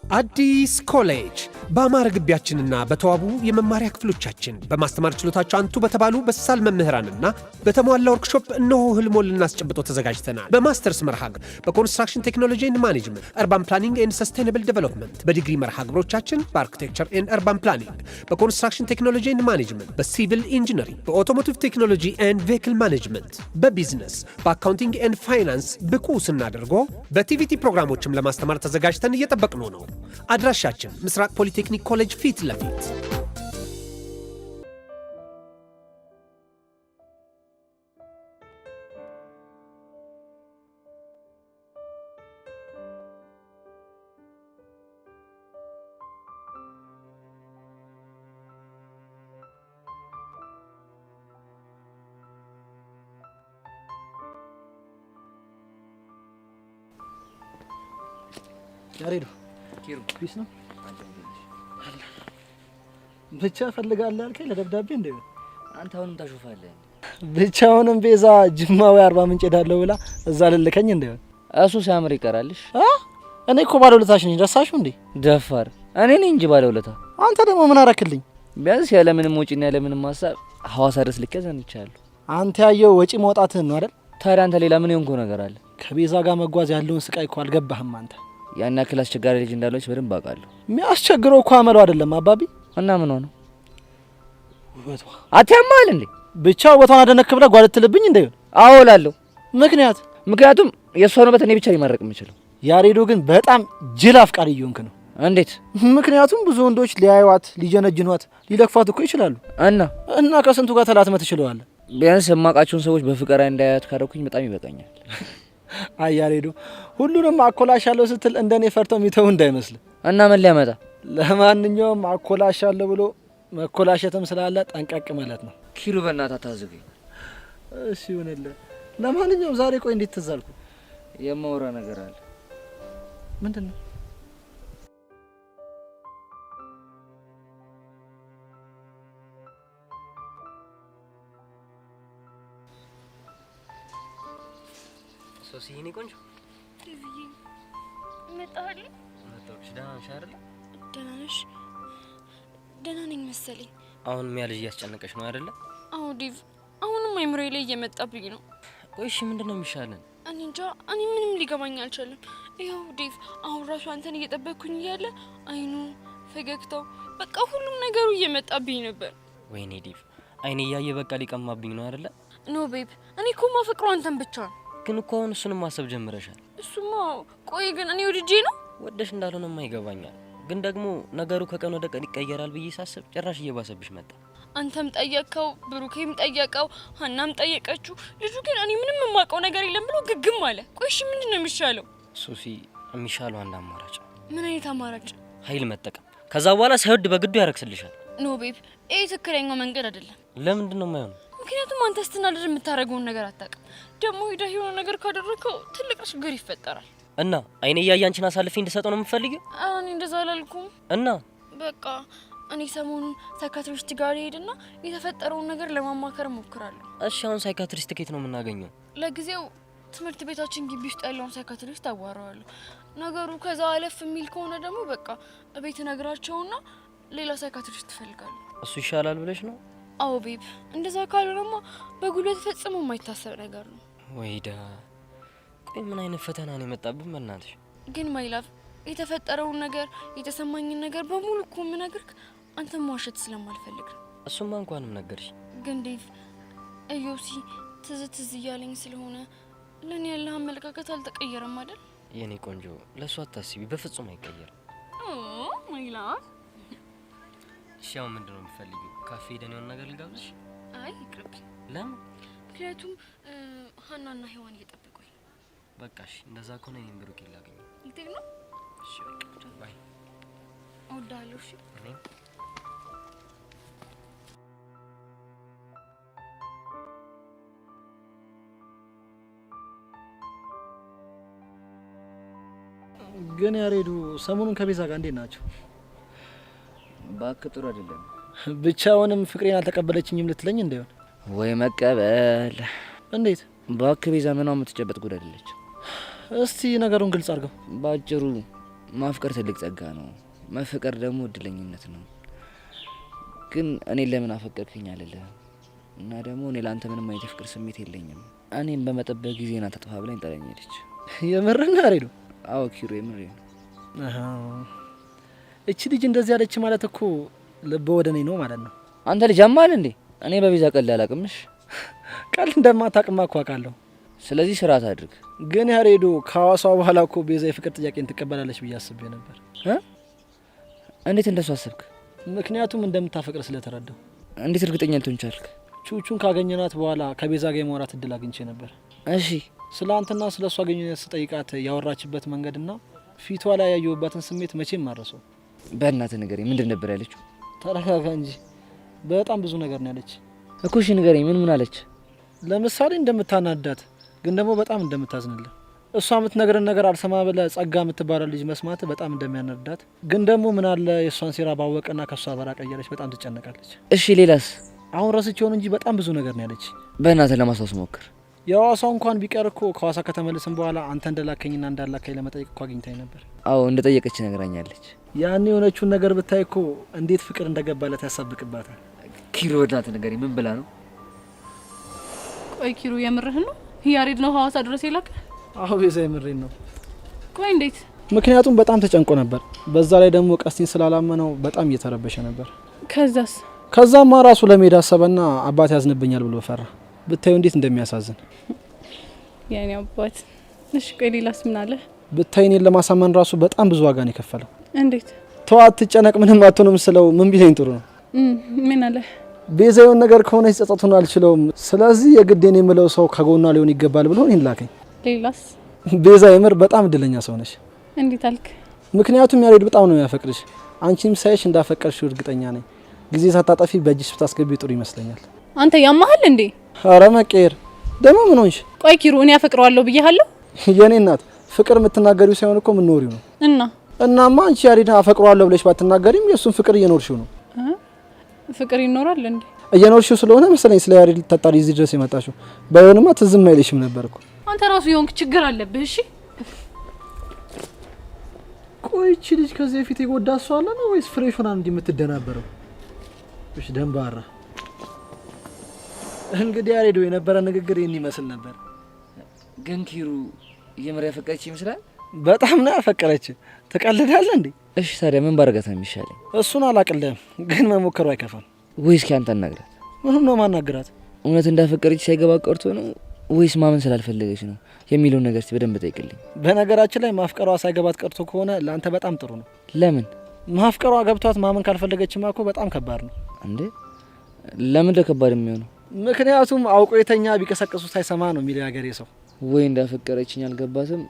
አዲስ ኮሌጅ በአማረ ግቢያችንና በተዋቡ የመማሪያ ክፍሎቻችን በማስተማር ችሎታቸው አንቱ በተባሉ በሳል መምህራንና በተሟላ ወርክሾፕ እነሆ ህልሞን ልናስጨብጦ ተዘጋጅተናል። በማስተርስ መርሃ ግብር በኮንስትራክሽን ቴክኖሎጂ ኤንድ ማኔጅመንት፣ አርባን ፕላኒንግ ኤንድ ሰስቴናብል ዴቨሎፕመንት፣ በዲግሪ መርሃ ግብሮቻችን በአርኪቴክቸር ኤንድ አርባን ፕላኒንግ፣ በኮንስትራክሽን ቴክኖሎጂ ኤንድ ማኔጅመንት፣ በሲቪል ኢንጂነሪንግ፣ በኦቶሞቲቭ ቴክኖሎጂ ኤንድ ቬሂክል ማኔጅመንት፣ በቢዝነስ፣ በአካውንቲንግ ኤንድ ፋይናንስ ብቁ ስናደርጎ በቲቪቲ ፕሮግራሞችም ለማስተማር ተዘጋጅተን እየጠበቅነው ነው። አድራሻችን ምስራቅ ፖሊቴክኒክ ኮሌጅ ፊት ለፊት። ያሬዱ ኪሩስ ነው ብቻ ፈልጋለህ አልከኝ ለደብዳቤ እንዴ? አንተ አሁንም ታሾፋለህ። ብቻውንም ቤዛ ጅማዊ 40 ምንጭ ሄዳለሁ ብላ እዛ ልልከኝ እንዴ? እሱ ሲያምር ይቀራልሽ። እኔ እኮ ባለውለታሽ ነኝ። ረሳሽው እንዴ? ደፋር እኔ ነኝ እንጂ ባለውለታ። አንተ ደግሞ ምን አረክልኝ? ቢያንስ ያለ ምንም ወጪና ያለ ምንም ሐሳብ ሐዋሳ ድረስ ልከ ዘንቻለሁ። አንተ ያየው ወጪ መውጣትህን ነው አይደል? ታዲያ አንተ ሌላ ምን የሆንከው ነገር አለ? ከቤዛ ጋር መጓዝ ያለውን ስቃይ እኮ አልገባህም አንተ። ያን ያክል አስቸጋሪ ልጅ እንዳለች በደንብ አውቃለሁ። የሚያስቸግረው እኮ አመለው አይደለም አባቢ። እና ምን ሆነ? ውበቷ አትያማል እንዴ? ብቻ ውበቷን አደነክ ብለህ ጓደትልብኝ እንዴ? አዎ እላለሁ። ምክንያቱም የእሷን ውበት እኔ ብቻ ሊማረቅ የምችለው። ያሬዶ ግን በጣም ጅል አፍቃሪ እየሆንክ ነው። እንዴት? ምክንያቱም ብዙ ወንዶች ሊያዩዋት፣ ሊጀነጅኗት፣ ሊለክፋት እኮ ይችላሉ። እና ከስንቱ ጋር ተላትመህ ትችለዋለህ። ቢያንስ የማውቃቸውን ሰዎች በፍቅር እንዳያት ካደረኩኝ በጣም ይበቃኛል። አይ ያሬዶ ሁሉንም አኮላሻለሁ ስትል እንደኔ ፈርተው የሚተው እንዳይመስል። እና ምን ሊያመጣ? ለማንኛውም አኮላሻለሁ ብሎ መኮላሸትም ስላለ ጠንቀቅ ማለት ነው። ኪሩ በእናትህ አታዝገኝ። እሺ ይሁንልህ። ለማንኛውም ዛሬ ቆይ እንዴት ትዝ አልኩ? የማወራ ነገር አለ። ምንድን ነው? ሶሲ የኔ ቆንጆ ዲቪዬ መጣህልኝ? መጣሁልሽ። ደህና ነሽ አይደል? ደህና ነሽ? ደህና ነኝ መሰለኝ። አሁን ሚያ ልጅ እያስጨነቀሽ ነው አይደለ? አዎ ዲቭ፣ አሁንም አይምሮዬ ላይ እየመጣብኝ ነው። ቆይ እሺ ምንድነው የሚሻለን? እኔ እንጃ፣ እኔ ምንም ሊገባኝ አልቻለም። ይኸው ዲቭ፣ አሁን ራሱ አንተን እየጠበቅኩኝ እያለ አይኑ፣ ፈገግታው፣ በቃ ሁሉም ነገሩ እየመጣብኝ ነበር። ወይኔ ዲቭ፣ አይኔ እያየ በቃ ሊቀማብኝ ነው አይደለ? ኖ ቤብ፣ እኔ እኮ ማፈቅረው አንተን ብቻ ነው። ግን እኮ አሁን እሱንም ማሰብ ጀምረሻል። እሱማ ቆይ ግን እኔ ወድጄ ነው? ወደሽ እንዳልሆነማ ይገባኛል። ግን ደግሞ ነገሩ ከቀን ወደ ቀን ይቀየራል ብዬ ሳስብ ጭራሽ እየባሰብሽ መጣ። አንተም ጠየቀው፣ ብሩኬም ጠየቀው፣ ሀናም ጠየቀችው። ልጁ ግን እኔ ምንም የማውቀው ነገር የለም ብሎ ግግም አለ። ቆይ እሺ ምንድን ነው የሚሻለው? ሶፊ፣ የሚሻለው አንድ አማራጭ። ምን አይነት አማራጭ? ኃይል መጠቀም። ከዛ በኋላ ሳይወድ በግዱ ያረክስልሻል። ኖ ቤብ፣ ይሄ ትክክለኛው መንገድ አይደለም። ለምንድን ነው የማይሆነው? ምክንያቱም አንተ ስትናደድ የምታደርገውን ነገር አታውቅም። ደግሞ ሄደህ የሆነ ነገር ካደረከው ትልቅ ችግር ይፈጠራል። እና አይኔ እያየ አንቺን አሳልፌ እንድሰጠው ነው የምትፈልጊው? እኔ እንደዛ አላልኩም። እና በቃ እኔ ሰሞኑን ሳይካትሪስት ጋር ሄድና የተፈጠረውን ነገር ለማማከር ሞክራለሁ። እሺ አሁን ሳይካትሪስት ከየት ነው የምናገኘው? ለጊዜው ትምህርት ቤታችን ግቢ ውስጥ ያለውን ሳይካትሪስት አዋራዋለሁ። ነገሩ ከዛ አለፍ የሚል ከሆነ ደግሞ በቃ እቤት ነግራቸውና ሌላ ሳይካትሪስት ትፈልጋለሁ። እሱ ይሻላል ብለሽ ነው? አዎ ቤብ፣ እንደዛ ካልሆነማ በጉልበት ፈጽሞ የማይታሰብ ነገር ነው። ወይዳ፣ ቆይ ምን አይነት ፈተና ነው የመጣብን? በእናትሽ ግን ማይላፍ፣ የተፈጠረውን ነገር የተሰማኝን ነገር በሙሉ እኮ የምነግርህ አንተም ማዋሸት ስለማልፈልግ ነው። እሱማ እንኳንም ነገርሽ። ግን ዴቭ፣ እዮሲ ትዝ እያለኝ ስለሆነ ለእኔ ያለህ አመለካከት አልተቀየረም አይደል? የኔ ቆንጆ፣ ለእሱ አታስቢ፣ በፍጹም አይቀየርም። ማይላፍ፣ እሺ አሁን ምንድን ነው የምትፈልጊው? ካፌ ሄደን የሆነ ነገር ልጋብዝሽ? አይ ይቅርብኝ። ለምን? ምክንያቱም ሀናና ሔዋን እየጠበቁኝ ነው። በቃ እሺ፣ እንደዛ ከሆነ እኔም ብሩክ ላገኘው። ልትሄድ ነው? እሺ በቃ ባይ። እወድሃለሁ። እሺ እኔ ግን ያሬዱ ሰሞኑን ከቤዛ ጋር እንዴት ናቸው? እባክህ ጥሩ አይደለም። ብቻውንም ፍቅሬን አልተቀበለችኝም ልትለኝ እንደሆነ? ወይ መቀበል። እንዴት? እባክህ ቤዛ ምኗ የምትጨበጥ ጉድ አይደለች። እስቲ ነገሩን ግልጽ አድርገው። ባጭሩ ማፍቀር ትልቅ ጸጋ ነው። መፈቀር ደግሞ እድለኝነት ነው። ግን እኔ ለምን አፈቀርክኝ አልልህም። እና ደግሞ እኔ ላንተ ምንም አይነት ፍቅር ስሜት የለኝም። እኔም በመጠበቅ ጊዜና ተጥፋ ብላኝ ጥላኝ ሄደች። የምርህን አሬዶ? አዎ ኪሩ የምሬን ነው። እቺ ልጅ እንደዚህ ያለች ማለት እኮ ልብ ወደ እኔ ነው ማለት ነው። አንተ ልጅ አማል እንዴ? እኔ በቤዛ ቀልድ አላቅምሽ። ቀልድ እንደማታውቅማ እኮ አውቃለሁ። ስለዚህ ስርዓት አድርግ። ግን ያሬዶ ከሐዋሳ በኋላ እኮ ቤዛ የፍቅር ጥያቄን ትቀበላለች ብዬ አስቤ ነበር። እንዴት እንደሱ አሰብክ? ምክንያቱም እንደምታፈቅር ስለተረዳው። እንዴት እርግጠኛ ልትሆን ቻልክ? ቹቹን ካገኘናት በኋላ ከቤዛ ጋር የማውራት እድል አግኝቼ ነበር። እሺ ስለ አንተና ስለ እሷ ግንኙነት ስጠይቃት ያወራችበት መንገድና ፊቷ ላይ ያየሁበትን ስሜት መቼም ማረሰው። በእናትህ ንገረኝ፣ ምንድን ነበር ያለችው? ተረጋጋ እንጂ በጣም ብዙ ነገር ነው ያለች እኮ። እሺ ንገረኝ፣ ምን አለች? ለምሳሌ እንደምታናዳት ግን ደግሞ በጣም እንደምታዝንልህ፣ እሷ የምትነግረን ነገር አልሰማ ብለህ ጸጋ የምትባለው ልጅ መስማት በጣም እንደሚያናዳት፣ ግን ደግሞ ምን አለ የእሷን ሴራ ባወቀና ከእሷ በራቀ እያለች በጣም ትጨነቃለች። እሺ ሌላስ? አሁን ረስቼውን እንጂ በጣም ብዙ ነገር ነው ያለች። በእናትህ ለማስታወስ ሞክር። የሐዋሳው እንኳን ቢቀር እኮ ከሐዋሳ ከተመለስን በኋላ አንተ እንደላከኝና እንዳላከኝ ለመጠየቅ እኮ አግኝታኝ ነበር። አዎ እንደጠየቀች ነግራኛለች። ያኔ የሆነችውን ነገር ብታይ እኮ እንዴት ፍቅር እንደገባለት ያሳብቅባታል። ኪሩ በእናትህ ንገረኝ፣ ምን ብላ ነው? ቆይ ኪሩ የምርህን ነው? ያሬድ ነው ሐዋሳ ድረስ የላከ? አዎ ቤዛ የምሬን ነው። ቆይ እንዴት? ምክንያቱም በጣም ተጨንቆ ነበር። በዛ ላይ ደግሞ ቀስቲን ስላላመነው በጣም እየተረበሸ ነበር። ከዛስ? ከዛማ ራሱ ለመሄድ አሰበና አባት ያዝንብኛል ብሎ ፈራ። ብታዩ እንዴት እንደሚያሳዝን የኔ አባት። እሺ ቆይ ሌላስ ምን አለ? ብታይ እኔን ለማሳመን ራሱ በጣም ብዙ ዋጋ ነው የከፈለው። እንዴት? ተዋት ትጨነቅ፣ ምንም አትሆንም ስለው ምን ቢለኝ ጥሩ ነው? ምን አለ? ቤዛ የሆነ ነገር ከሆነች ጸጸቱን አልችለውም። ስለዚህ የግዴን የምለው ሰው ከጎኗ ሊሆን ይገባል ብሎ እኔን ላከኝ። ሌላስ? ቤዛ የምር በጣም እድለኛ ሰው ነሽ። እንዴት አልክ? ምክንያቱም ያሬድ በጣም ነው የሚያፈቅርሽ። አንቺም ሳይሽ እንዳፈቀርሽ እርግጠኛ ነኝ። ጊዜ ሳታጠፊ በእጅሽ ብታስገቢ ጥሩ ይመስለኛል። አንተ ያማሃል እንዴ? አረ መቀየር ደግሞ ምን ሆንሽ? ቆይ ኪሩ እኔ አፈቅረዋለሁ ብዬሃለሁ? የኔ እናት ፍቅር የምትናገሪው ሳይሆን እኮ የምትኖሪው ነው። እናማ አንቺ ያሬድን አፈቅረዋለሁ ብለሽ ባትናገሪም የእሱን ፍቅር እየኖርሽው ነው። ፍቅር ይኖራል እንዴ? እየኖርሽው ስለሆነ መሰለኝ ስለ ያሬድ ልታጣሪ እዚህ ድረስ የመጣሽው። ባይሆንማ ትዝም አይልሽም ነበር እኮ። አንተ ራሱ የሆንክ ችግር አለብህ። እሺ ቆይ እቺ ልጅ ከዚህ በፊት የጎዳ ሰው አለ ነው ወይስ ፍሬሽ ሆና እንዲህ የምትደናበረው? እሺ ደንባራ። እንግዲህ ያሬድ የነበረ ንግግር ይሄን ይመስል ነበር። ግን ኪሩ የምር ያፈቀረች ይመስላል። በጣም ነው ያፈቀረች። ተቀልዳለህ እንዴ? እሺ ታዲያ ምን ባረጋት ነው የሚሻለኝ? እሱን አላቅልህም፣ ግን መሞከሩ አይከፋም። ወይስ አንተ አናግራት? ምንም ነው ማናግራት? እውነት እንዳፈቀረች ሳይገባ ቀርቶ ነው ወይስ ማመን ስላልፈለገች ነው የሚለውን ነገር በደንብ ጠይቅልኝ። በነገራችን ላይ ማፍቀሯ ሳይገባት ቀርቶ ከሆነ ለአንተ በጣም ጥሩ ነው። ለምን? ማፍቀሯ ገብቷት ማመን ካልፈለገችማ እኮ በጣም ከባድ ነው። እንዴ ለምን ለከባድ የሚሆነው? ምክንያቱም አውቆ የተኛ ቢቀሰቅሱ ሳይሰማ ነው የሚለው ያገሬ ሰው። ወይ እንዳፈቀረችኝ አልገባትም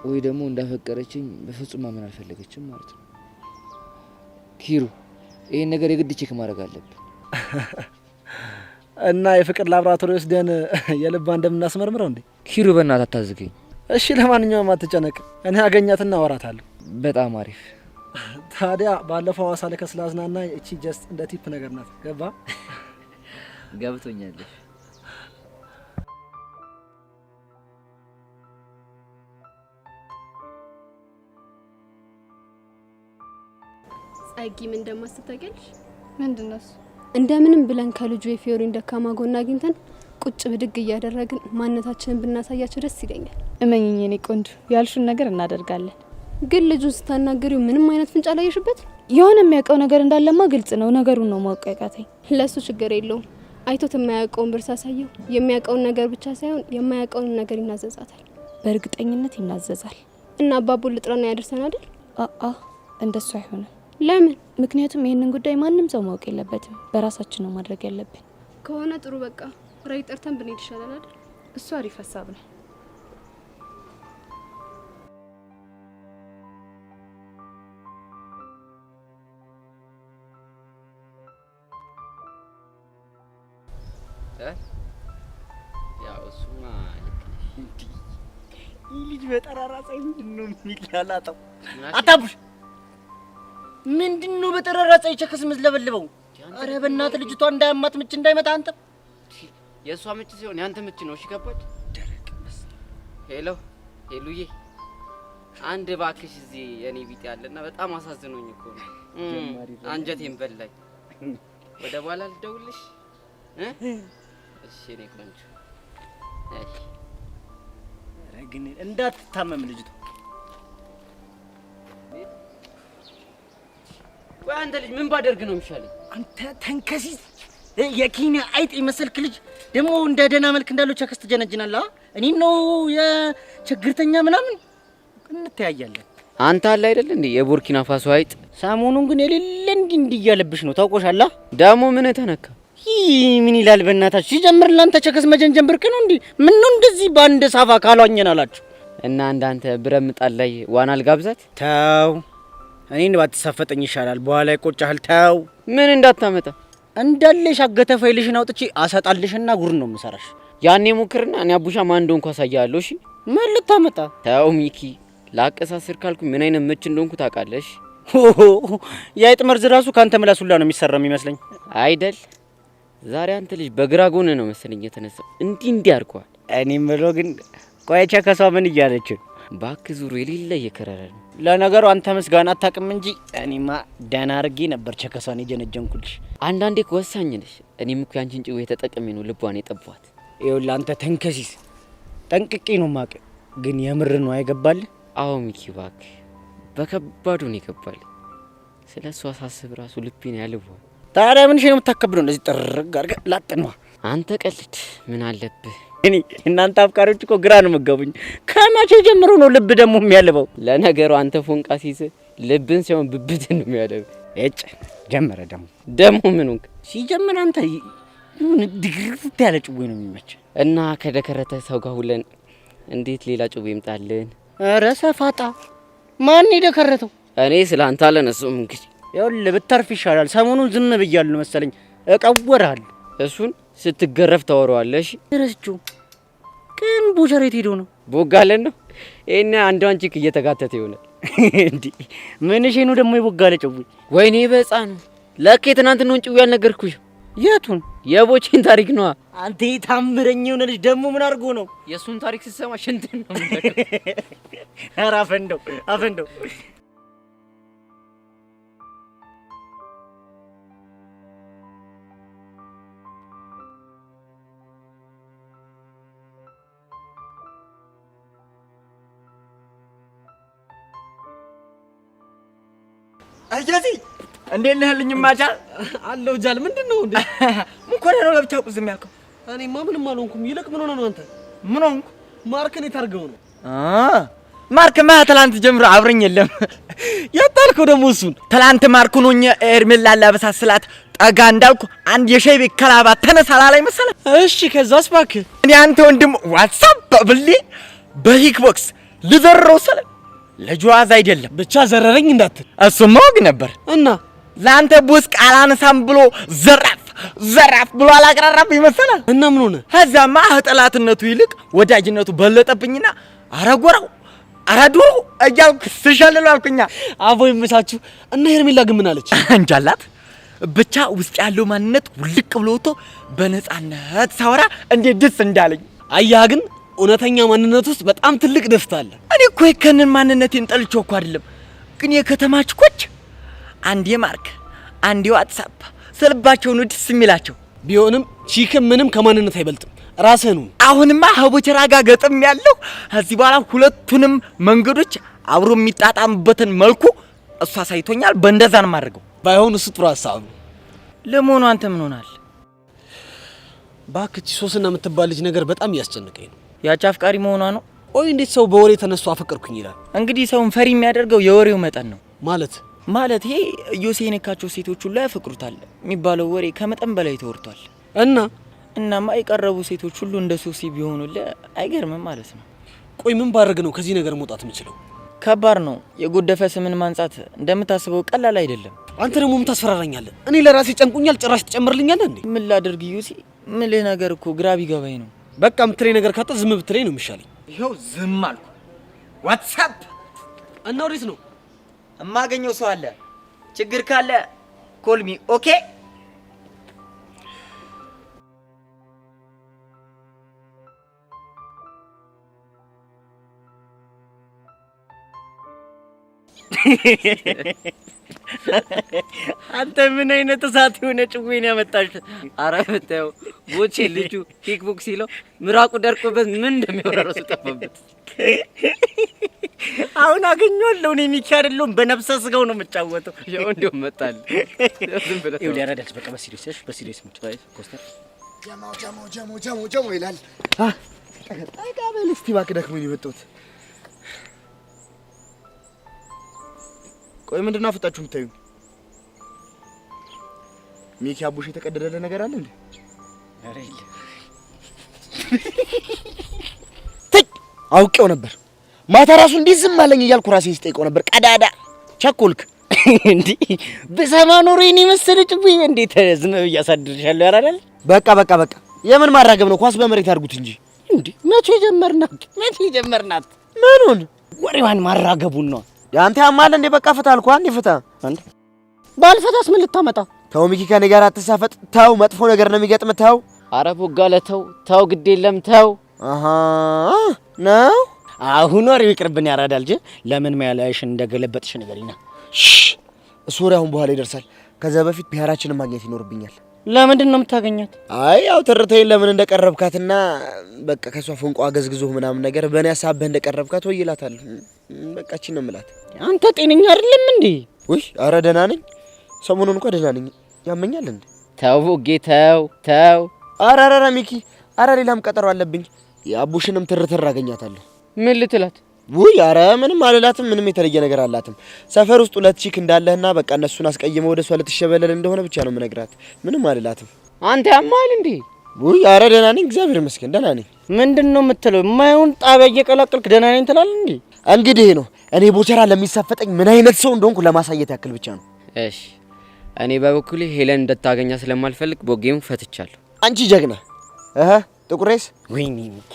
ወይ ደግሞ እንዳፈቀረችኝ በፍጹም ማመን አልፈለገችም ማለት ነው። ኪሩ ይሄን ነገር የግድ ቼክ ማድረግ አለብን። እና የፍቅር ላብራቶሪ ወስደን የልባ እንደምናስመርምረው እንዴ? ኪሩ በእናትህ አታዝገኝ። እሺ ለማንኛውም አትጨነቅ፣ እኔ አገኛትና አወራታለሁ። በጣም አሪፍ። ታዲያ ባለፈው ሐዋሳ ላይ ከስላዝናና እቺ ጀስት እንደ ቲፕ ነገር ናት። ገባ? ገብቶኛል። ጸጊ ምን እንደማስብ ታውቂያለሽ? ምንድነው? እንደምንም ብለን ከልጁ የፊዮሪን ደካማ ጎን አግኝተን ቁጭ ብድግ እያደረግን ማንነታችንን ብናሳያቸው ደስ ይለኛል። እመኝኝ የኔ ቆንጆ፣ ያልሹን ነገር እናደርጋለን። ግን ልጁን ስታናገሪው ምንም አይነት ፍንጭ አላየሽበት? የሆነ የሚያውቀው ነገር እንዳለማ ግልጽ ነው። ነገሩን ነው ማወቅ ያቃተኝ። ለሱ ችግር የለውም። አይቶት የማያውቀውን ብር ሳሳየው የሚያውቀውን ነገር ብቻ ሳይሆን የማያውቀውን ነገር ይናዘዛታል። በእርግጠኝነት ይናዘዛል። እና አባቡን ልጥራና ያደርሰን አይደል? እንደሱ አይሆንም። ለምን? ምክንያቱም ይሄንን ጉዳይ ማንም ሰው ማወቅ የለበትም። በራሳችን ነው ማድረግ ያለብን። ከሆነ ጥሩ፣ በቃ ራይ ጠርተን ብንሄድ ይሻላል አይደል? እሱ አሪፍ ሀሳብ ነው። ያው እሱማ ልጅ በጠራራ ፀሐይ ምንድነው የሚላላጠው? አታቡሽ ምንድነው በጠራራ ፀሐይ ቸከስ ምዝለበልበው? አረ በእናትህ ልጅቷ እንዳያማት ምች እንዳይመታ አንተ። የእሷ ምች ሲሆን ያንተ ምች ነው። እሺ ገባች። ደረቅ ሄሎ ሄሉዬ አንድ ባክሽ እዚህ የኔ ቢጤ ያለና በጣም አሳዝኖኝ እኮ ነው። አንጀቴን በላኝ። ወደ በኋላ ልደውልሽ እሺ እኔ ቆንጆ። እሺ ግን እንዳትታመም ልጅቷ። ቆይ አንተ ልጅ ምን ባደርግ ነው የሚሻለኝ? አንተ ተንከሲስ የኪኒ አይጥ የመሰልክ ልጅ ደግሞ እንደ ደህና መልክ እንዳለው ቸከስ ትጀነጅናለህ። እኔም ነው የችግርተኛ ምናምን እንተያያለን። አንተ አለ አይደል እንዴ የቡርኪና ፋሶ አይጥ። ሰሞኑን ግን የሌለ እንዲህ እያለብሽ ነው ታውቆሻላ። ደግሞ ምን ተነካ? ምን ይላል በእናታችሁ? ሲጀምር ላንተ ቸከስ መጀንጀን ብርቅ ነው እንዴ? ምን ነው እንደዚህ በአንድ ሳፋ ካሏኘን አላችሁ? እና እንዳንተ ብረት ምጣድ ላይ ዋና አልጋብዛት? ተው እኔን ባትሳፈጠኝ ይሻላል። በኋላ ይቆጫል። ተው ምን እንዳታመጣ እንዳለሽ አገተ ፋይልሽን አውጥቼ አሰጣልሽና ጉር ነው የምሰራሽ። ያኔ ሙክርና እኔ አቡሻ ማን እንደሆንኩ አሳያለሁ። እሺ ምን ልታመጣ? ተው ሚኪ፣ ላቀሳስር ካልኩ ምን አይነት ምች እንደሆንኩ ታውቃለሽ? የአይጥ መርዝ ራሱ ካንተ ምላስ ሁላ ነው የሚሰራ የሚመስለኝ አይደል? ዛሬ አንተ ልጅ በግራ ጎን ነው መሰለኝ የተነሳው። እንዲህ አድርጓል። እኔም ብሎ ግን ቆይ ቸከሷ ምን እያለች? ባክ ዙሩ የሌለ እየከረረ ነው። ለነገሩ አንተ ምስጋና አታውቅም እንጂ እኔማ ደህና አድርጌ ነበር ቸከሷን የጀነጀንኩልሽ። አንዳንዴ እኮ ወሳኝ ነሽ። እኔም እኮ ያንቺን ጭዌ ተጠቅሜ ነው ልቧን የጠቧት። ይኸውልህ አንተ ተንከሲስ ጠንቅቄ ነው ማቅ። ግን የምር ነው አይገባል? አዎ ሚኪ ባክ በከባዱ ነው ይገባል። ስለሷ ሳስብ ራሱ ልቤን ያልቧል። ታዲያ ምን ነው የምታከብረው? እንደዚህ ጥርግ አድርገህ ላጥነዋ። አንተ ቀልድ ምን አለብህ? እኔ እናንተ አፍቃሪዎች እኮ ግራ ነው መጋቡኝ። ከመቼ ጀምሮ ነው ልብ ደግሞ የሚያልበው? ለነገሩ አንተ ፎንቃ ሲይዝ ልብን ሲሆን ብብትን ነው የሚያልበው። እጭ ጀመረ ደግሞ ምን ሆንክ? ሲጀምር አንተ ድግርት ያለ ጭዌ ነው የሚመች እና ከደከረተ ሰው ጋር ሁለን እንዴት ሌላ ጭዌ ይምጣልን? ኧረ ሰፋጣ ማን የደከረተው? እኔ ስላንተ አለነሱም እንግዲህ ይኸውልህ ብታርፍ ይሻላል። ሰሞኑን ዝም ብያለሁ መሰለኝ እቀወራለሁ። እሱን ስትገረፍ ታወራዋለሽ። ረስቹ ግን ቦቸሬት ሄዶ ነው ቦጋለን ነው እኔ አንዷን ቺክ እየተጋተተ ይሆናል እንዴ? ምን እሺ ነው ደግሞ ይቦጋለ ጭዌ? ወይኔ በጻኑ ለከ ትናንት ነው ጭዌ ያልነገርኩሽ። የቱን? የቦቼን ታሪክ ነው። አንተ ታምረኝ የሆነ ልጅ ደግሞ ምን አድርጎ ነው? የሱን ታሪክ ስትሰማ ሽንትን ነው የምትደረገው። ኧረ አፈንደው አያዚ እንዴት ነህልኝ? ማጃ አለው ጃል ምንድነው እንዴ? ምን ኮነ ነው ለብቻው ዝም ያልከው? እኔማ ምንም አልሆንኩም። ይልቅ ምን ሆነ ነው አንተ? ምን ሆንኩ? ማርክን የታርገው ነው? ማርክማ ትላንት ጀምሮ አብረኝ የለም። ያጣልከው ደግሞ እሱን? ትላንት ማርኩን ሆኜ ኤርሜላ ላበሳስላት ጠጋ እንዳልኩ አንድ የሻይ ቤት ከላባ ተነሳላ ላይ መሰለ። እሺ ከዛስ እባክህ እኔ አንተ ወንድም ዋትስአፕ ብሊ በሂክቦክስ ልዘረው ሰለ ለጇዝ አይደለም ብቻ ዘረረኝ እንዳትል። እሱማ ወግ ነበር እና ላንተ ቡስ ቃላንሳም ብሎ ዘራፍ ብሎ አላቀራራብ ይመስላል። እና ምን ሆነ? ከዛማ ጠላትነቱ ይልቅ ወዳጅነቱ በለጠብኝና አረጎራው አራዶሮ እያልኩ ስሸልል አልኩኛ። አቦ ይመቻችሁ። እና ሄርሜላ ግን ምን አለች? እንጃላት ብቻ ውስጥ ያለው ማንነት ውልቅ ብሎ ወጥቶ በነጻነት ሳወራ እንዴት ደስ እንዳለኝ አያህ። ግን እውነተኛ ማንነት ውስጥ በጣም ትልቅ ደስታ አለ። እኔ እኮ የከንን ማንነቴን ጠልቼው እኮ አይደለም። ግን የከተማች ኮች አንዴ ማርክ አንዴ ዋትስአፕ ስልባቸው ነው ደስ የሚላቸው። ቢሆንም ቺክም ምንም ከማንነት አይበልጥም። ራስህ ነው። አሁንማ ሀቦቸራ ጋር ገጥም ያለው ከዚህ በኋላ ሁለቱንም መንገዶች አብሮ የሚጣጣምበትን መልኩ እሷ ሳይቶኛል። በእንደዛ ነው የማደርገው። ባይሆን እሱ ጥሩ ሀሳብ ነው። ለመሆኑ አንተ ምን ሆናል? ባክቺ ሶስና የምትባል ልጅ ነገር በጣም እያስጨነቀኝ ነው። ያቺ አፍቃሪ መሆኗ ነው? ቆይ እንዴት ሰው በወሬ ተነስቶ አፈቀርኩኝ ይላል? እንግዲህ ሰውን ፈሪ የሚያደርገው የወሬው መጠን ነው። ማለት ይሄ ዮሴ የነካቸው ሴቶች ሁሉ ያፈቅሩታል የሚባለው ወሬ ከመጠን በላይ ተወርቷል። እናማ የቀረቡ ሴቶች ሁሉ እንደ ሶሲ ቢሆኑልህ አይገርምም ማለት ነው። ቆይ ምን ባደርግ ነው ከዚህ ነገር መውጣት የምችለው? ከባድ ነው። የጎደፈ ስምን ማንጻት እንደምታስበው ቀላል አይደለም። አንተ ደግሞ ምን ታስፈራራኛለህ? እኔ ለራሴ ጨንቁኛል፣ ጭራሽ ትጨምርልኛለህ እንዴ? ምን ላድርግ ዮሴ? ምልህ ነገር እኮ ግራ ቢገባኝ ነው። በቃ ምትለኝ ነገር ካጣ ዝም ብትለኝ ነው የሚሻለኝ። ይኸው ዝም አልኩ። ዋትስአፕ እና ወዴት ነው እማገኘው? ሰው አለ። ችግር ካለ ኮልሚ ኦኬ። አንተ ምን አይነት እሳት የሆነ ጭዌን ያመጣሽ? ኧረ ብታየው ቦቼ ልጁ ኪክ ቦክስ ሲለው ምራቁ ደርቆበት ምን እንደሚወራረው ጠፋበት። አሁን አገኘዋለሁ። እኔ ሚኪ አይደለሁም በነፍሰ ስጋው ነው የምጫወተው። ያው እንደው መጣል ዝም ብለህ ይኸውልህ ያረዳች በቃ በሲሪየስ ሙጫወት ኮስተር ጀሞ ይላል። ጠጋ በል እስቲ እባክህ ደክሞኝ የመጣሁት። ቆይ ምንድን ነው አፍጣችሁ የምታዩ? ሚኪ አቡሽ የተቀደደለ ነገር አለ እንዴ? ኧረ የለም። አውቄው ነበር። ማታ ራሱ እንዲህ ዝም አለኝ እያልኩ ራሴን ስጠይቀው ነበር። ቀዳዳ ቸኮልክ እንዴ? በሰማ ኖሮ የኔ መሰለ ጭዌ እንዴት ዝም ብዬ አሳድርሻለሁ? ያራዳል። በቃ የምን ማራገብ ነው? ኳስ በመሬት አድርጉት እንጂ። እንዴ መቼ ጀመርናት? ምኑን? ወሬዋን ማራገቡን ነው። ያንተ ያማል እንዴ? በቃ ፍታ አልኩህ። አንዴ ፍታ። አንተ ባልፈታስ ምን ልታመጣ? ተው ሚኪ፣ ከኔ ጋር አትሳፈጥ። ተው፣ መጥፎ ነገር ነው የሚገጥም። ተው። ኧረ ቦጋለ ተው፣ ግድ የለም ተው። አሃ ነው። አሁን ወሬው ይቅርብን። ያራዳል ልጅ ለምን ማያላሽን እንደገለበጥሽ ንገሪና። እሱ ወሬ አሁን በኋላ ይደርሳል። ከዛ በፊት ብሔራችንን ማግኘት ይኖርብኛል። ለምንድን ነው የምታገኛት? አይ ያው ትርተይን ለምን እንደቀረብካትና በቃ ከሷ ፎንቋ ገዝግዞ ምናምን ነገር በእኔ ሀሳብህ እንደቀረብካት ወይ ይላታል። በቃ እቺ ነው የምላት። አንተ ጤነኛ አይደለም እንዴ? ውይ ኧረ ደህና ነኝ። ሰሞኑን እንኳን ደህና ነኝ። ያመኛል እንዴ? ተው ቦጌ ተው። ኧረ ሚኪ፣ ኧረ ሌላም ቀጠሮ አለብኝ። የአቡሽንም ትርትር አገኛታለሁ። ምን ልትላት? ውይ ኧረ ምንም አልላትም። ምንም የተለየ ነገር አላትም። ሰፈር ውስጥ 2 ቺክ እንዳለህና በቃ እነሱን አስቀይመው ወደ እሷ ልትሸበለል እንደሆነ ብቻ ነው የምነግራት። ምንም አልላትም። አንተ ያማል እንዴ? ውይ ኧረ ደህና ነኝ፣ እግዚአብሔር ይመስገን ደህና ነኝ። ምንድን ነው የምትለው? የማይሆን ጣቢያ እየቀላቀልክ ደህና ነኝ ትላለህ እንዴ? እንግዲህ ነው እኔ ቦቸራ ለሚሳፈጠኝ ምን አይነት ሰው እንደሆንኩ ለማሳየት ያክል ብቻ ነው። እሺ እኔ በበኩሌ ሄለን እንድታገኛ ስለማልፈልግ ቦጌም ፈትቻለሁ። አንቺ ጀግና ጥቁሬስ። ወይኔ ሚኪ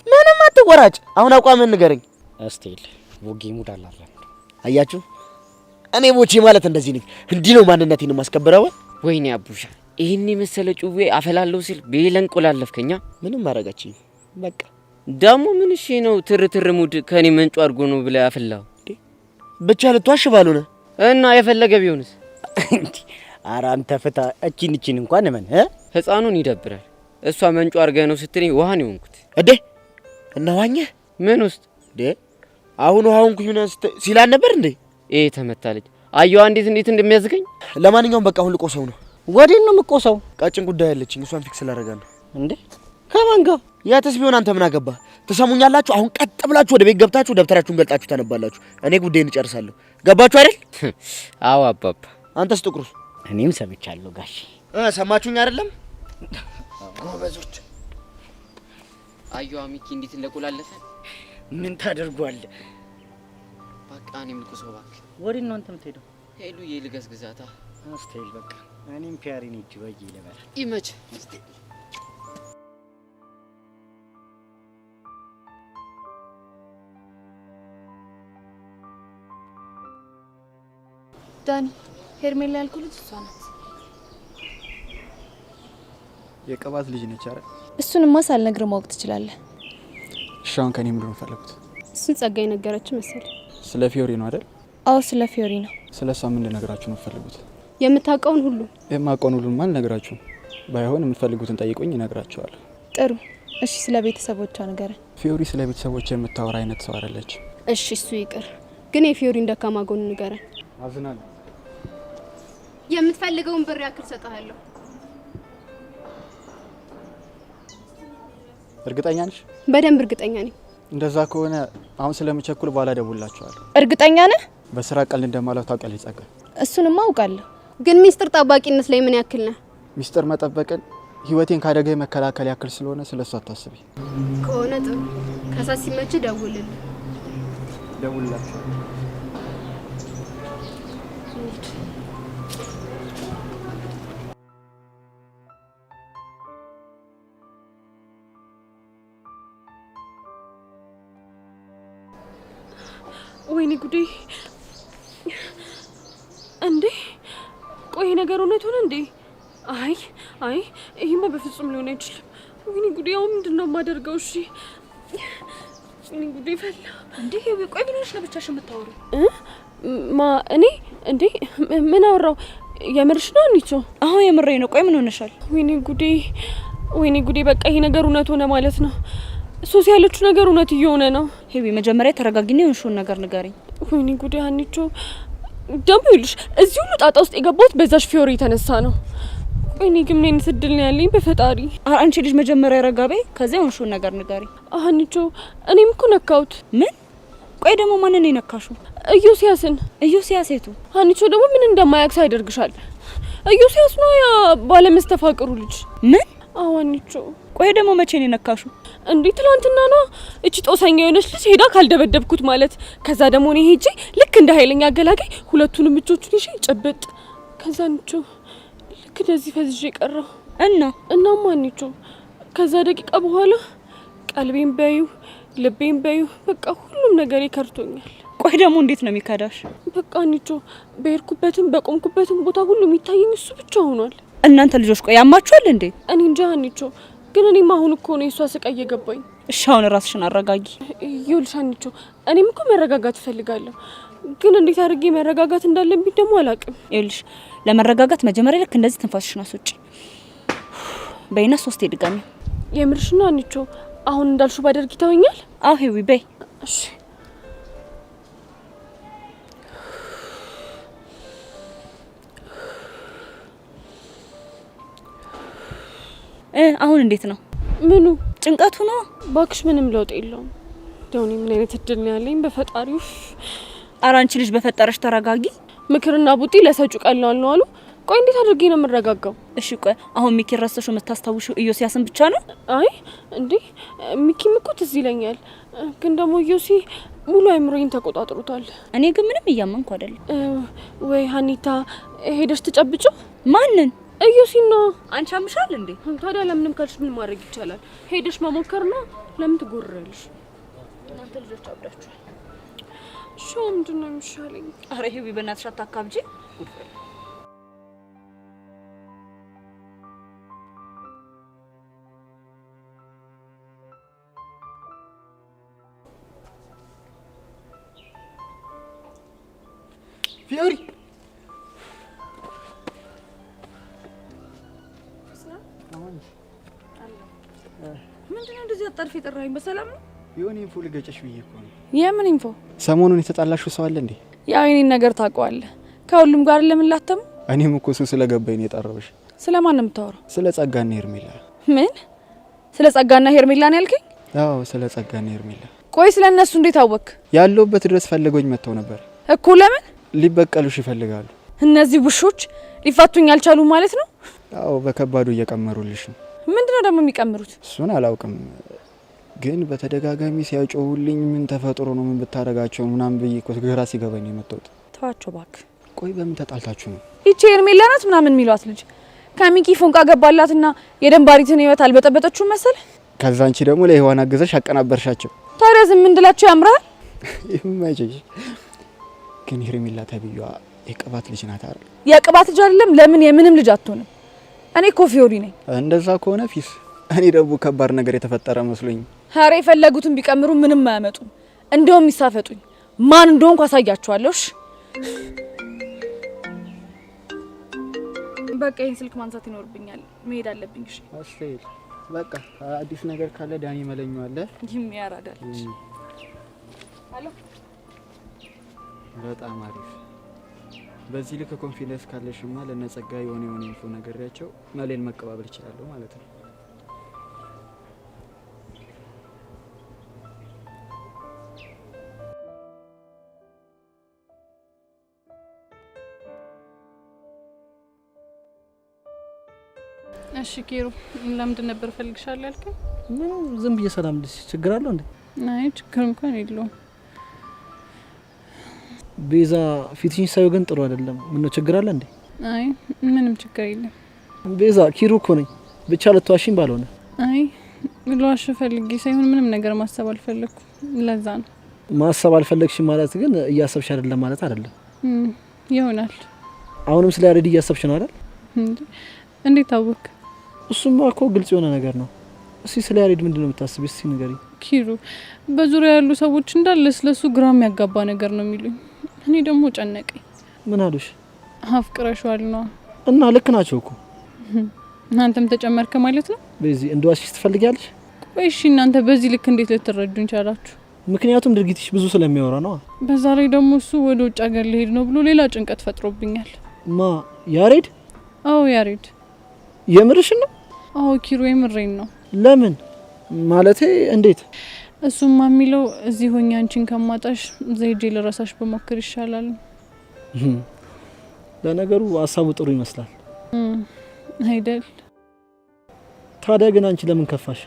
ምንም አትወራጭ። አሁን አቋምን ንገረኝ። እስቴል ቦጌ ሙድ አላለም። አያችሁ እኔ ቦቼ ማለት እንደዚህ ነኝ። እንዲህ ነው ማንነቴን ማስከብረው። ወይኔ አቡሻ ይሄን መሰለ ጩቤ አፈላለው ሲል ቤለን ቆላለፍከኛ። ምንም ማረጋችኝ። በቃ ደሞ ምን እሺ ነው ትርትር ሙድ ከኔ መንጮ አድርጎ ነው ብለ አፈላው። ብቻ ልትዋሽ ባልሆነ እና የፈለገ ቢሆንስ? ኧረ አንተ ፍታ። እቺን እንኳን ምን ህፃኑን ይደብራል። እሷ መንጮ አርገ ነው ስትኔ ውሃን ይሆንኩት እዴ እና ዋኘ ምን ውስጥ ዴ አሁን ውሃውን ኩዩና ሲላል ነበር እንዴ? ተመታለች። አየዋ እንዴት እንደሚያዝገኝ። ለማንኛውም በቃ አሁን ልቆሰው ነው። ወዴት ነው የምቆሰው? ቀጭን ጉዳይ አለችኝ። እሷን ፊክስ ላደርጋለሁ። እንዴ ከማን ጋር? ያተስ ቢሆን አንተ ምን አገባ? ትሰሙኛላችሁ? አሁን ቀጥ ብላችሁ ወደ ቤት ገብታችሁ ደብተራችሁን ገልጣችሁ ታነባላችሁ። እኔ ጉዳይን እጨርሳለሁ። ገባችሁ አይደል? አዎ አባባ። አንተስ ጥቁሩ? እኔም ሰምቻለሁ ጋሽ። ሰማችሁኝ አይደለም? ጎበዞች። አየዋ ሚኪ እንዴት እንደቆላለፈ። ምን ታደርጓለህ? በቃ እኔም ልቆሰው እባክህ። ወዴት ነው አንተ የምትሄደው? ሄሉ የልገስግዛታ። አስቴል በቃ እኔም ፒያሪን እጅ ወይ ይለበል ይመች። ዳኒ ሄርሜላ ያልኩ ልጅ እሷ ናት። የቅባት ልጅ ነች አይደል? እሱንማ ሳልነግርህ ማወቅ ትችላለህ። እሺ አሁን ከኔ ምንድን ነው የፈለጉት? እሱን ጸጋይ ነገረችኝ መሰለኝ። ስለ ፊዮሪ ነው አይደል? አዎ ስለ ፊዮሪ ነው። ስለ እሷ ምን ልነግራችሁ ነው የምትፈልጉት? የምታውቀውን ሁሉ። የማውቀውን ሁሉ ማለት ነግራችሁ። ባይሆን የምትፈልጉትን ጠይቁኝ እነግራችኋለሁ። ጥሩ እሺ። ስለ ቤተሰቦቿ ንገረን። ፊዮሪ ስለ ቤተሰቦቿ የምታወራ አይነት ሰው አይደለች። እሺ እሱ ይቅር፣ ግን የፊዮሪን ደካማ ጎን ንገረን። አዝናለሁ። የምትፈልገውን ብር ያክል ሰጣለሁ። እርግጠኛ ነሽ? በደንብ እርግጠኛ ነኝ። እንደዛ ከሆነ አሁን ስለምቸኩል በኋላ ደውላችኋለሁ። እርግጠኛ ነህ? በስራ ቀልድ እንደማለት ታውቂያለሽ ጸጋ። እሱንማ አውቃለሁ። ግን ሚስጥር ጠባቂነት ላይ ምን ያክል ነህ? ሚስጥር መጠበቅን ህይወቴን ካደጋ መከላከል ያክል ስለሆነ ስለሷ አታስቢ። ከሆነ ጥሩ። ከሳት ሲመች ደውልልኝ። ደውልላችኋለሁ። ወይኔ ጉዴ! እንዴ ቆይ ነገር እውነት ሆነ እንዴ? አይ ይሄማ በፍጹም ሊሆን አይችልም። ወይኔ ጉዴ! አሁን ምንድነው የማደርገው? እሺ ወይኔ ጉዴ ፈላ። እንዴ ቆይ ምን ሆነሽ ነው ብቻሽን የምታወሪው? እኔ እንዴ ምን አወራው? የምርሽ ነው አንቺ? አሁን የምሬ ነው። ቆይ ምን ሆነሻል? ወይኔ ጉዴ በቃ ይሄ ነገር እውነት ሆነ ማለት ነው። ሶሲ ያለችው ነገር እውነት እየሆነ ነው። ሄቢ መጀመሪያ ተረጋጊና የሆንሽውን ነገር ንገሪኝ። ወይኔ ጉዴ አንቺ ደግሞ ይልሽ እዚህ ሁሉ ጣጣ ውስጥ የገባሁት በዛሽ ፊዮሪ የተነሳ ነው። ወይኔ ግን ምን አይነት እድል ነው ያለኝ በፈጣሪ። አንቺ ልጅ መጀመሪያ ረጋቤ፣ ከዚያ የሆንሽውን ነገር ንገሪኝ። አንቺ እኔም እኮ ነካሁት። ምን? ቆይ ደግሞ ማንን የነካሹ? ኢዮስያስን። ኢዮስያስ የቱ? አንቺ ደግሞ ምን እንደማያክስ ያደርግሻል። ኢዮስያስ ነው ያ ባለመስተፋቅሩ ልጅ። ምን? አዎ አንቺ። ቆይ ደግሞ መቼ ነው የነካሹ? እንዴ ትላንትና ነው። እቺ ጦሰኛ የሆነች ልጅ ሄዳ ካልደበደብኩት ማለት። ከዛ ደግሞ እኔ ሄጄ ልክ እንደ ኃይለኛ አገላጋይ ሁለቱንም እጆቹን ይዤ ጨበጥ። ከዛ አንቺ ልክ እንደዚህ ፈዝዤ ቀረው እናማ አንቺ ከዛ ደቂቃ በኋላ ቀልቤን በዩ ልቤን በዩ በቃ ሁሉም ነገር ይከርቶኛል። ቆይ ደግሞ እንዴት ነው የሚካዳሽ? በቃ አንቺ በሄድኩበትም በቆምኩበትም ቦታ ሁሉ የሚታየኝ እሱ ብቻ ሆኗል። እናንተ ልጆች ቆይ ያማችኋል እንዴ? እኔ እንጃ አንቺ ግን እኔም አሁን እኮ ነው የሷ ስቃይ እየገባኝ። እሺ አሁን ራስሽን አረጋጊ። ይኸውልሽ አንቺ እኔም እኮ መረጋጋት እፈልጋለሁ፣ ግን እንዴት አድርጌ መረጋጋት እንዳለብኝ ደግሞ አላውቅም። ይኸውልሽ ለመረጋጋት መጀመሪያ ልክ እንደዚህ ትንፋስሽን አስወጪ በይና 3 ድጋሚ። የምርሽና አንቺ አሁን እንዳልሹ ባደርግ ይተወኛል? አዎ ሄዊ በይ። እሺ አሁን እንዴት ነው? ምኑ? ጭንቀቱ ነው? ባክሽ ምንም ለውጥ የለውም። ደውኔ ምን አይነት እድል ነው ያለኝ በፈጣሪው። ኧረ አንቺ ልጅ በፈጠረሽ ተረጋጊ። ምክርና ቡጢ ለሰጩ ቀላል ነው አሉ። ቆይ እንዴት አድርጌ ነው የምረጋጋው? እሺ ቆይ አሁን ሚኪ ረስተሽው የምታስታውሽው ኢዮስያስን ብቻ ነው? አይ እንዴ ሚኪም እኮ ትዝ ይለኛል፣ ግን ደግሞ ኢዮሲ ሙሉ አይምሮዬን ተቆጣጥሮታል። እኔ ግን ምንም እያመንኩ አይደለም። ወይ ሀኒታ ሄደሽ ተጨብጩ። ማንን? ኢዮሲና። አንቺ አምሻል እንዴ? ታዲያ ለምንም ካልሽ ምን ማድረግ ይቻላል? ሄደሽ መሞከር ነው። ለምን ትጎርራለሽ? እናንተ ልጆች አብዳችኋል። እሺ ምንድን ነው የሚሻለኝ? ኧረ ሄዊ በእናትሽ አታካብጂ። ፊዮሪ ምንድነው እንደዚህ አጣርፊ የጠራኸኝ? በሰላም ነው? የሆነ ኢንፎ ልገጨሽ ብዬ እኮ ነው። የምን ኢንፎ? ሰሞኑን የተጣላሽው ሰው አለ እንዴ? ያው የኔን ነገር ታውቀዋለህ። ከሁሉም ጋር ለምን ላተም? እኔም እኮ እሱ ስለገባኝ ነው የጠራሁሽ። ስለማን ነው የምታወራው? ስለ ጸጋና ሄርሜላ። ምን? ስለ ጸጋና ሄርሜላ ነው ያልከኝ? አዎ ስለ ጸጋና ሄርሜላ። ቆይ ስለ እነሱ እንዴት አወቅ? ያለውበት ድረስ ፈልገውኝ መጥተው ነበር እኮ። ለምን? ሊበቀሉሽ ይፈልጋሉ። እነዚህ ውሾች ሊፋቱኝ አልቻሉም ማለት ነው? አዎ በከባዱ እየቀመሩልሽ ነው። ምንድነው ደግሞ የሚቀምሩት? እሱን አላውቅም፣ ግን በተደጋጋሚ ሲያጮሁልኝ ምን ተፈጥሮ ነው ምን ብታረጋቸው ምናምን ብዬ እኮ ግራ ሲገባኝ ነው የመጣሁት። ተዋቸው እባክህ። ቆይ በምን ተጣልታችሁ ነው? ይቺ ሄርሜላ ናት ምናምን የሚሏት ልጅ ከሚኪ ፎንቃ ገባላትና የደንባሪትን ህይወት አልበጠበጠችው መሰለ። ከዛ አንቺ ደግሞ ለህዋን አገዘሽ አቀናበርሻቸው። ታዲያ ዝም እንድላቸው ያምራል? ይማይጭሽ። ግን ሄርሜላ ተብዩዋ የቅባት ልጅ ናት አይደል? የቅባት ልጅ አይደለም። ለምን የምንም ልጅ አትሆንም? እኔ እኮ ፊዮሪ ነኝ። እንደዛ ከሆነ ፊስ፣ እኔ ደግሞ ከባድ ነገር የተፈጠረ መስሎኝ። ሀሬ የፈለጉትን ቢቀምሩ ምንም አያመጡም። እንደውም ይሳፈጡኝ። ማን እንደሆንኩ አሳያቸዋለሁ። በቃ ይሄን ስልክ ማንሳት ይኖርብኛል። መሄድ አለብኝ። እሺ አስተይል። በቃ አዲስ ነገር ካለ ዳኒ መለኛው አለ። ይህም ያራዳል። አሎ በጣም አሪፍ። በዚህ ልክ ኮንፊደንስ ካለሽማ ለነጸጋ የሆነ ኢንፎ ነገርያቸው መሌን መቀባበል ይችላል ማለት ነው። እሺ ኪሩ ለምንድን ነበር ፈልግሻለሁ ያልከኝ? ዝም ብዬ ሰላም ልሽ ችግር አለው እንዴ? አይ ችግር እንኳን የለውም። ቤዛ ፊትሽን ሳይው ግን ጥሩ አይደለም። ምን ነው ችግር አለ እንዴ? አይ ምንም ችግር የለም። ቤዛ ኪሩ እኮ ነኝ። ብቻ ልትዋሽኝ ባልሆነ። አይ ልዋሽ ፈልጌ ሳይሆን ምንም ነገር ማሰብ አልፈለኩም። ለዛ ነው። ማሰብ አልፈለግሽም ማለት ግን እያሰብሽ አይደለም ማለት አይደለም። ይሆናል። አሁንም ስለ ያሬድ እያሰብሽ ነው አይደል? እንዴት አወቅ? እሱማ እኮ ግልጽ የሆነ ነገር ነው። እስቲ ስለ ያሬድ ምንድነው የምታስቢው? እስቲ ንገሪኝ። ኪሩ በዙሪያ ያሉ ሰዎች እንዳለ ስለሱ ግራ የሚያጋባ ነገር ነው የሚሉኝ። እኔ ደግሞ ጨነቀኝ። ምን አሉሽ? አፍቅረሽዋል ነው። እና ልክ ናቸው እኮ። እናንተም ተጨመርክ ማለት ነው። በዚህ እንደዋሽሽ ትፈልጊያለሽ? ቆይ እሺ እናንተ በዚህ ልክ እንዴት ልትረዱኝ ቻላችሁ? ምክንያቱም ድርጊትሽ ብዙ ስለሚያወራ ነው። በዛ ላይ ደግሞ እሱ ወደ ውጭ ሀገር ሊሄድ ነው ብሎ ሌላ ጭንቀት ፈጥሮብኛል። ማ ያሬድ? አዎ ያሬድ። የምርሽ ነው? አዎ ኪሩ የምሬን ነው። ለምን ማለቴ እንዴት? እሱማ የሚለው እዚህ ሆኜ አንቺን ከማጣሽ ዘይጄ ለራሳሽ በሞክር ይሻላል። ለነገሩ ሀሳቡ ጥሩ ይመስላል አይደል? ታዲያ ግን አንቺ ለምን ከፋሽ?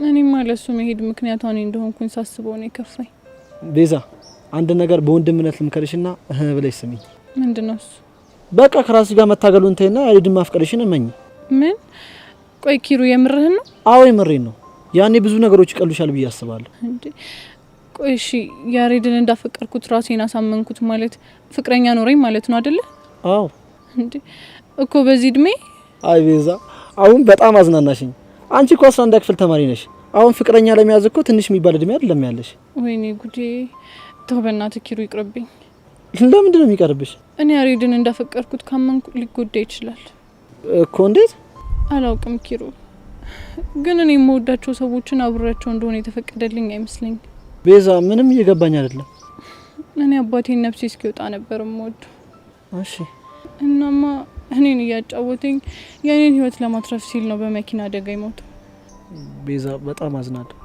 እኔማ ለሱ መሄድ ምክንያቱ እኔ እንደሆንኩኝ ሳስበው ነው የከፋኝ። ቤዛ አንድ ነገር በወንድምነት ልምከርሽና ብለሽ ስሚኝ። ምንድነው እሱ? በቃ ከራስሽ ጋር መታገሉን ተይና ያሬድን ማፍቀርሽን እመኝ። ምን? ቆይ ኪሩ የምርህን ነው? አዎ የምሬን ነው። ያኔ ብዙ ነገሮች ይቀሉሻል ብዬ አስባለሁ። እንዴ ቆይ እሺ ያሬድን እንዳፈቀርኩት ራሴን አሳመንኩት ማለት ፍቅረኛ ኖረኝ ማለት ነው አይደለ? አዎ። እንዴ እኮ በዚህ እድሜ? አይ ቤዛ አሁን በጣም አዝናናሽኝ። አንቺ እኮ 11 ክፍል ተማሪ ነሽ። አሁን ፍቅረኛ ለመያዝ እኮ ትንሽ የሚባል እድሜ አይደለም ያለሽ። ወይኔ ጉዴ። ተው በእናትህ ኪሩ ይቅርብኝ። ለምንድን ነው የሚቀርብሽ? እኔ ያሬድን እንዳፈቀርኩት ካመንኩ ሊጎዳ ይችላል እኮ። እንዴት? አላውቅም ኪሩ፣ ግን እኔ የምወዳቸው ሰዎችን አብሬያቸው እንደሆነ የተፈቀደልኝ አይመስለኝም። ቤዛ ምንም እየገባኝ አይደለም። እኔ አባቴን ነፍሴ እስኪወጣ ነበር የምወደው። እሺ። እናማ እኔን እያጫወተኝ የኔን ህይወት ለማትረፍ ሲል ነው በመኪና አደጋ የሞተው። ቤዛ በጣም አዝናለሁ።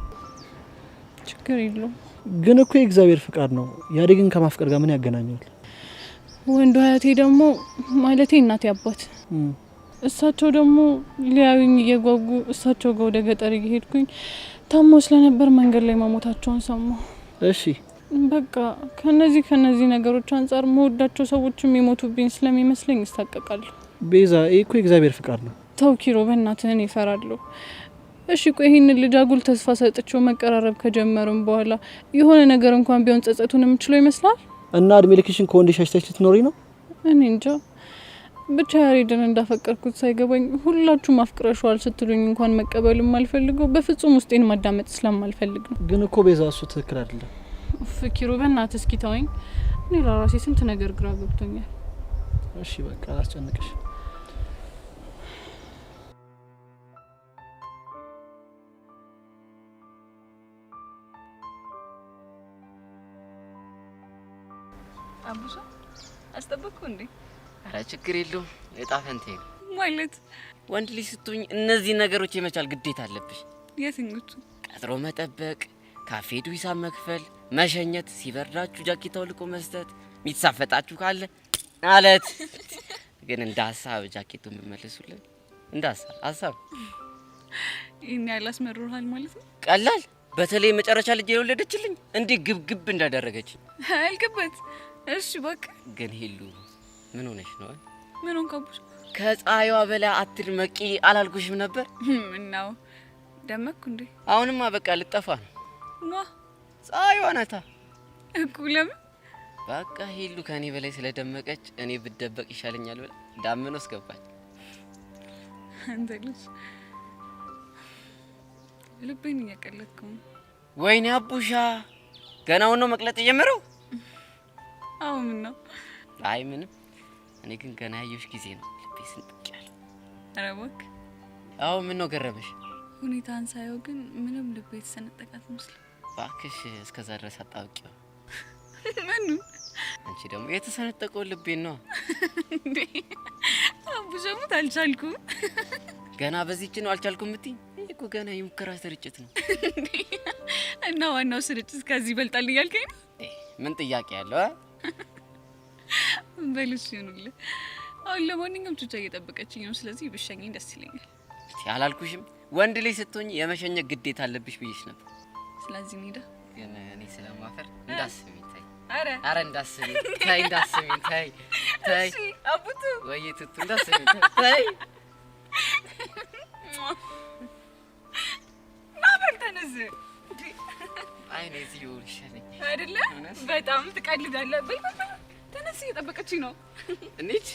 ችግር የለውም። ግን እኮ የእግዚአብሔር ፍቃድ ነው። ያሬድን ከማፍቀር ጋር ምን ያገናኘዋል? ወንዱ አያቴ ደግሞ ማለቴ እናቴ አባት እሳቸው ደግሞ ሊያዩኝ እየጓጉ እሳቸው ጋር ወደ ገጠር እየሄድኩኝ ታሞ ስለነበር መንገድ ላይ መሞታቸውን ሰማሁ። እሺ በቃ ከነዚህ ነገሮች አንጻር መወዳቸው ሰዎችም የሞቱብኝ ስለሚመስለኝ እሳቀቃለሁ። ቤዛ ይሄ እኮ የእግዚአብሔር ፍቃድ ነው። ተው ኪሮ በእናትህ እኔ እፈራለሁ። እሺ ቆይ ይሄንን ልጅ አጉል ተስፋ ሰጥቼው መቀራረብ ከጀመሩም በኋላ የሆነ ነገር እንኳን ቢሆን ጸጸቱን የምችለው ይመስላል? እና እድሜ ልክሽን ከወንድ ሸሽተሽ ልትኖሪ ነው? እኔ እንጃ። ብቻ ያሬድን እንዳፈቀርኩት ሳይገባኝ ሁላችሁም አፍቅረሽዋል ስትሉኝ እንኳን መቀበልም አልፈልገው፣ በፍጹም ውስጤን ማዳመጥ ስለማልፈልግ ነው። ግን እኮ ቤዛ እሱ ትክክል አይደለም። ፍኪሩ በእናትህ እስኪ ተወኝ። እኔ ለራሴ ስንት ነገር ግራ ገብቶኛል። እሺ በቃ አላስጨንቅሽ። አቡሻ አስጠበቅኩ እንዴ? ኧረ ችግር የለውም። እጣ ፈንቴ ነው ማለት። ወንድ ልጅ ስትሆኝ እነዚህ ነገሮች የመቻል ግዴታ አለብሽ። የትኞቹ? ቀጥሮ መጠበቅ፣ ካፌ ሄዱ ሂሳብ መክፈል፣ መሸኘት፣ ሲበርዳችሁ ጃኬት አውልቆ መስጠት፣ የሚሳፈጣችሁ ካለ ማለት ግን እንደ ሀሳብ ጃኬቱን የምመልሱልን እንደ ሀሳብ ይሄን ያህል አስመርሮሃል ማለት ነው? ቀላል። በተለይ መጨረሻ ልጅ የወለደችልኝ እንዲህ ግብግብ እንዳደረገች አልገበት። እሺ በቃ ግን ሄሉ ምን ሆነሽ ነው? ምን ሆንክ አቡሽ? ከፀሐይዋ በላይ አትድመቂ አላልኩሽም ነበር? ምነው ደመቅኩ እንዴ? አሁንማ በቃ ልጠፋ ነው። ማ ፀሐይዋ ናታ እኮ። ለምን? በቃ ሄሉ ከኔ በላይ ስለደመቀች እኔ ብደበቅ ይሻለኛል ብላ ዳመና ውስጥ ገባች። አንተ ልጅ ልቤን እያቀለጥከው። ወይኔ አቡሻ ገና ነው መቅለጥ የጀመረው? አዎ ምን ነው? አይ ምንም። እኔ ግን ገና ያየሁሽ ጊዜ ነው ልቤ ስንጥቅ ያለ። ኧረ እባክህ። አዎ ምን ነው ገረመሽ? ሁኔታን ሳየው ግን ምንም ልቤ የተሰነጠቃት መስሎኝ። እባክሽ እስከዛ ድረስ አጣብቂው። ምኑ? አንቺ ደግሞ የተሰነጠቀው ልቤን ነው እንዴ? አቡሻ ሙት አልቻልኩም። ገና በዚህች ነው አልቻልኩም እምትይኝ? እኮ ገና የሙከራ ስርጭት ነው። እና ዋናው ስርጭት ከዚህ ይበልጣል እያልከኝ ነው? ምን ጥያቄ ያለው? በልሽ ይሁንልህ። አሁን ለማንኛውም ቹቻ እየጠበቀችኝ ነው። ስለዚህ ብሸኘኝ ደስ ይለኛል። አላልኩሽም? ወንድ ልጅ ስትሆኝ የመሸኘት ግዴታ አለብሽ ብዬሽ ነበር። ስለዚህ እንሂዳ። ግን እኔ ስለማፈር እንዳስቢኝ ተይ። ኧረ እንዳስቢኝ ተይ፣ እንዳስቢኝ ተይ፣ ተይ። እሺ አቡቱ ወይ ትቱ እንዳስቢኝ ተይ። ናበል ተነስ። አይ ነይ እዚሁ ይሻለኝ አይደለ? በጣም ትቀልዳለህ። በል ተነስ፣ እየጠበቀችኝ ነው። እንሂድ።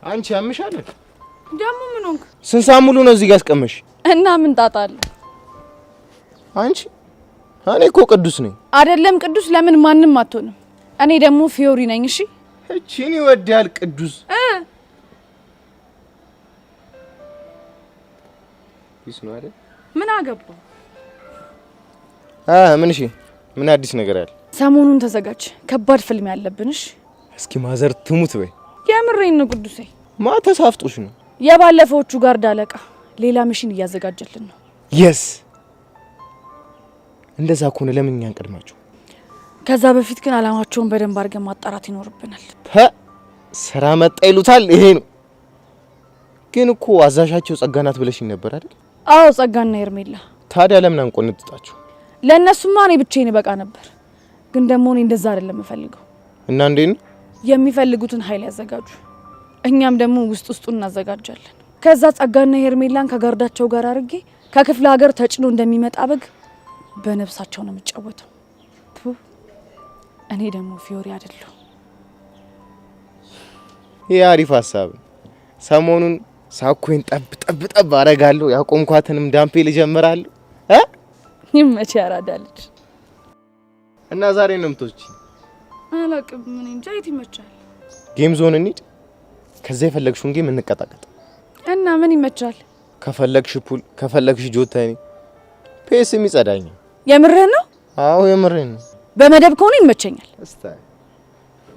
አንቺ ያምሻል ደግሞ ምን ሆንክ? ስንት ሰዓት ሙሉ ነው እዚህ ጋር አስቀመሽ? እና ምን ጣጣ አለ? አንቺ እኔ እኮ ቅዱስ ነኝ። አይደለም ቅዱስ ለምን ማንም አትሆንም? እኔ ደግሞ ፊዮሪ ነኝ። እሺ እቺን ይወዳል ቅዱስ ቢስ ነው አይደል? ምን አገባ? ምን እሺ ምን አዲስ ነገር አለ? ሰሞኑን ተዘጋጅ፣ ከባድ ፊልም ያለብንሽ። እስኪ ማዘር ትሙት በይ። የምሬን ነው ቅዱሴ። ተሳፍጦሽ ነው? የባለፈዎቹ ጋርድ አለቃ ሌላ ሚሽን እያዘጋጀልን ነው። የስ እንደዛ ከሆነ ለምን እኛን ቀድማችሁ? ከዛ በፊት ግን አላማቸውን በደንብ አድርገን ማጣራት ይኖርብናል። ስራ መጣ ይሉታል። ይሄ ነው ግን እኮ አዛዣቸው ጸጋናት ብለሽኝ ነበር አይደል? አዎ ጸጋና ሄርሜላ። ታዲያ ለምን አንቆንጥጣችሁ? ለእነሱማ እኔ ብቻዬን በቃ ነበር፣ ግን ደግሞ እኔ እንደዛ አይደለም የምፈልገው። እና እንዴት ነው? የሚፈልጉትን ኃይል ያዘጋጁ፣ እኛም ደግሞ ውስጡን እናዘጋጃለን። ከዛ ጸጋና ሄርሜላን ከጋርዳቸው ጋር አድርጌ ከክፍለ ሀገር ተጭኖ እንደሚመጣ በግ በነፍሳቸው ነው የምጫወተው። እኔ ደግሞ ፊዮሪ አይደለሁ። ይሄ አሪፍ ሀሳብ። ሰሞኑን ሳኮን ጠብ አረጋለሁ፣ ያቆምኳትንም ዳምፔል ጀምራለሁ። ይመች ያራዳልች። እና ዛሬ ነው የምትወጪ? አላቅም፣ ምን እንጃ። የት ይመቻል? ጌም ዞን እንሂድ። ከዛ የፈለግሽውን ጌም እንቀጣቀጥ። እና ምን ይመቻል? ከፈለግሽ ፑል፣ ከፈለግሽ ጆታኒ፣ ፔስም ይጸዳኛል። የምርህ ነው? አዎ የምርህ ነው። በመደብ ከሆነ ይመቸኛል። እስታይ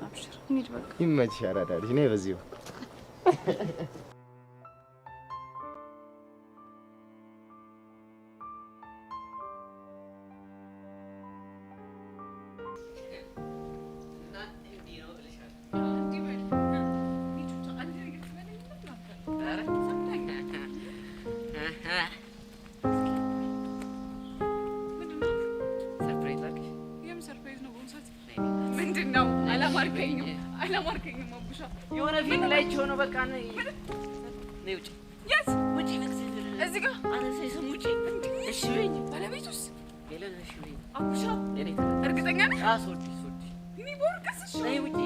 አብሽር፣ እንሂድ በቃ። ይመችሽ ያራዳልች። ነይ በዚሁ አላማርከኝም አቡሻ። የሆነ ፊልም ላይ ሆኖ በቃ ነይ ውጪ። የት ውጪ? እዚህ ጋር አነሳይ ሰሙጪ። እሺ በይኝ። ባለቤቱስ ሄለን? እሺ በይኝ አቡሻ። እርግጠኛ ነህ? ሶዲ እኔ ቦርቀስ። እሺ ነይ ውጪ።